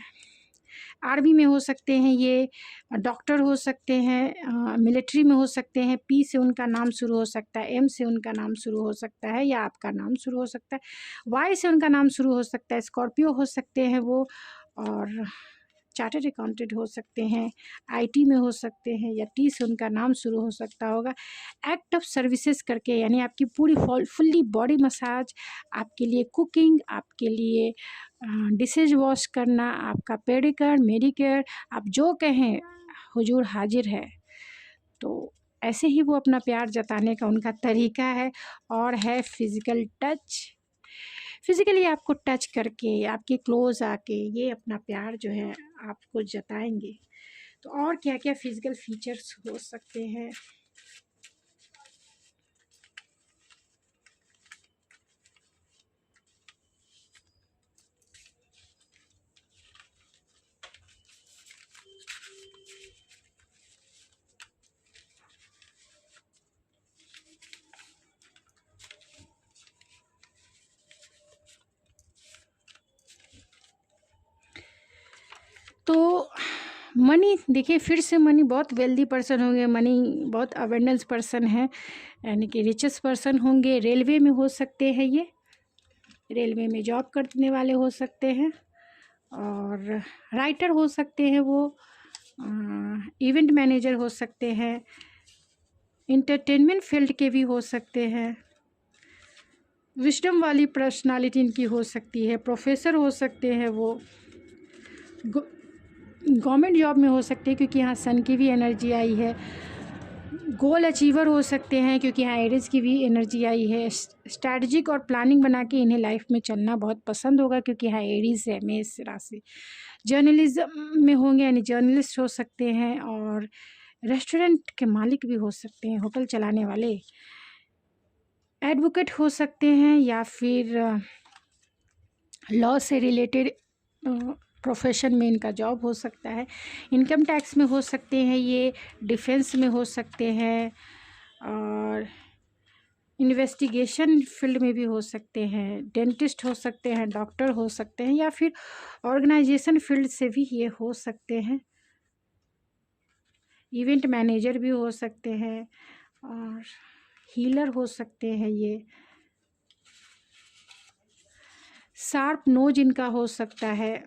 आर्मी में हो सकते हैं ये, डॉक्टर हो सकते हैं, मिलिट्री में हो सकते हैं। पी से उनका नाम शुरू हो सकता है। एम से उनका नाम शुरू हो सकता है या आपका नाम शुरू हो सकता है। वाई से उनका नाम शुरू हो सकता है। स्कॉर्पियो हो सकते हैं वो, और चार्टर्ड अकाउंटेंट हो सकते हैं। आईटी में हो सकते हैं, या टी से उनका नाम शुरू हो सकता होगा। एक्ट ऑफ सर्विसेज करके, यानी आपकी पूरी फुल्ली बॉडी मसाज, आपके लिए कुकिंग, आपके लिए डिशेज वॉश करना, आपका पेडिक्योर मेडिक्योर, आप जो कहें हुजूर हाजिर है। तो ऐसे ही वो अपना प्यार जताने का उनका तरीका है। और है फिज़िकल टच, फिज़िकली आपको टच करके, आपके क्लोज आके ये अपना प्यार जो है आपको जताएंगे। तो और क्या क्या फिज़िकल फीचर्स हो सकते हैं? तो मनी देखिए, फिर से मनी, बहुत वेल्दी पर्सन होंगे, मनी बहुत अवेंडेंस पर्सन है, यानी कि रिचेस्ट पर्सन होंगे। रेलवे में हो सकते हैं ये, रेलवे में जॉब करने वाले हो सकते हैं, और राइटर हो सकते हैं वो, इवेंट मैनेजर हो सकते हैं, इंटरटेनमेंट फील्ड के भी हो सकते हैं, विजडम वाली पर्सनालिटी इनकी हो सकती है, प्रोफेसर हो सकते हैं वो, गवर्नमेंट जॉब में हो सकते हैं क्योंकि यहाँ सन की भी एनर्जी आई है। गोल अचीवर हो सकते हैं क्योंकि यहाँ एरिस की भी एनर्जी आई है। स्ट्रैटेजिक और प्लानिंग बना के इन्हें लाइफ में चलना बहुत पसंद होगा क्योंकि यहाँ एरिस है, मेष राशि। जर्नलिज्म में होंगे, यानी जर्नलिस्ट हो सकते हैं, और रेस्टोरेंट के मालिक भी हो सकते हैं, होटल चलाने वाले। एडवोकेट हो सकते हैं, या फिर लॉ से रिलेटेड प्रोफेशन में इनका जॉब हो सकता है। इनकम टैक्स में हो सकते हैं ये, डिफेंस में हो सकते हैं, और इन्वेस्टिगेशन फील्ड में भी हो सकते हैं। डेंटिस्ट हो सकते हैं, डॉक्टर हो सकते हैं, या फिर ऑर्गेनाइजेशन फील्ड से भी ये हो सकते हैं। इवेंट मैनेजर भी हो सकते हैं, और हीलर हो सकते हैं ये। शार्प नोज इनका हो सकता है,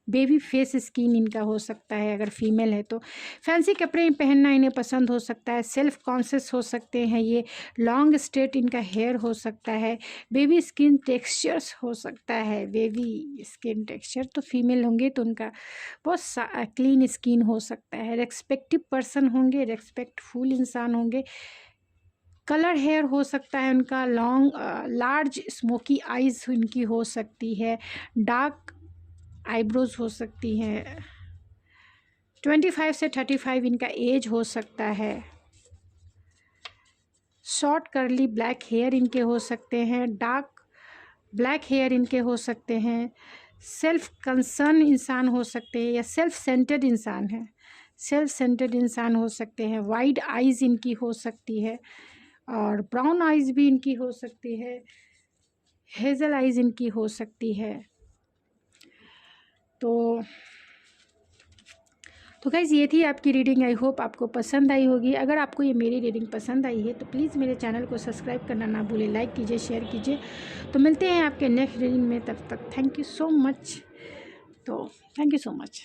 बेबी फेस स्किन इनका हो सकता है अगर फीमेल है तो। फैंसी कपड़े पहनना इन्हें पसंद हो सकता है। सेल्फ कॉन्शियस हो सकते हैं ये। लॉन्ग स्ट्रेट इनका हेयर हो सकता है। बेबी स्किन टेक्सचर्स हो सकता है। बेबी स्किन टेक्सचर तो फीमेल होंगे तो उनका बहुत क्लीन स्किन हो सकता है। रेस्पेक्टिव पर्सन होंगे, रेस्पेक्टफुल इंसान होंगे। कलर हेयर हो सकता है उनका। लार्ज स्मोकी आइज़ इनकी हो सकती है। डार्क आईब्रोज हो सकती हैं। 25 से 35 इनका एज हो सकता है। शॉर्ट करली ब्लैक हेयर इनके हो सकते हैं। डार्क ब्लैक हेयर इनके हो सकते हैं। सेल्फ कंसर्न इंसान हो सकते हैं या सेल्फ सेंटर्ड इंसान है। सेल्फ सेंटर्ड इंसान हो सकते हैं। वाइड आइज़ इनकी हो सकती है और ब्राउन आइज़ भी इनकी हो सकती है। हेज़ल आइज़ इनकी हो सकती है। तो गाइज़ ये थी आपकी रीडिंग। आई होप आपको पसंद आई होगी। अगर आपको ये मेरी रीडिंग पसंद आई है तो प्लीज़ मेरे चैनल को सब्सक्राइब करना ना भूलें। लाइक कीजिए, शेयर कीजिए। तो मिलते हैं आपके नेक्स्ट रीडिंग में, तब तक थैंक यू सो मच। तो थैंक यू सो मच।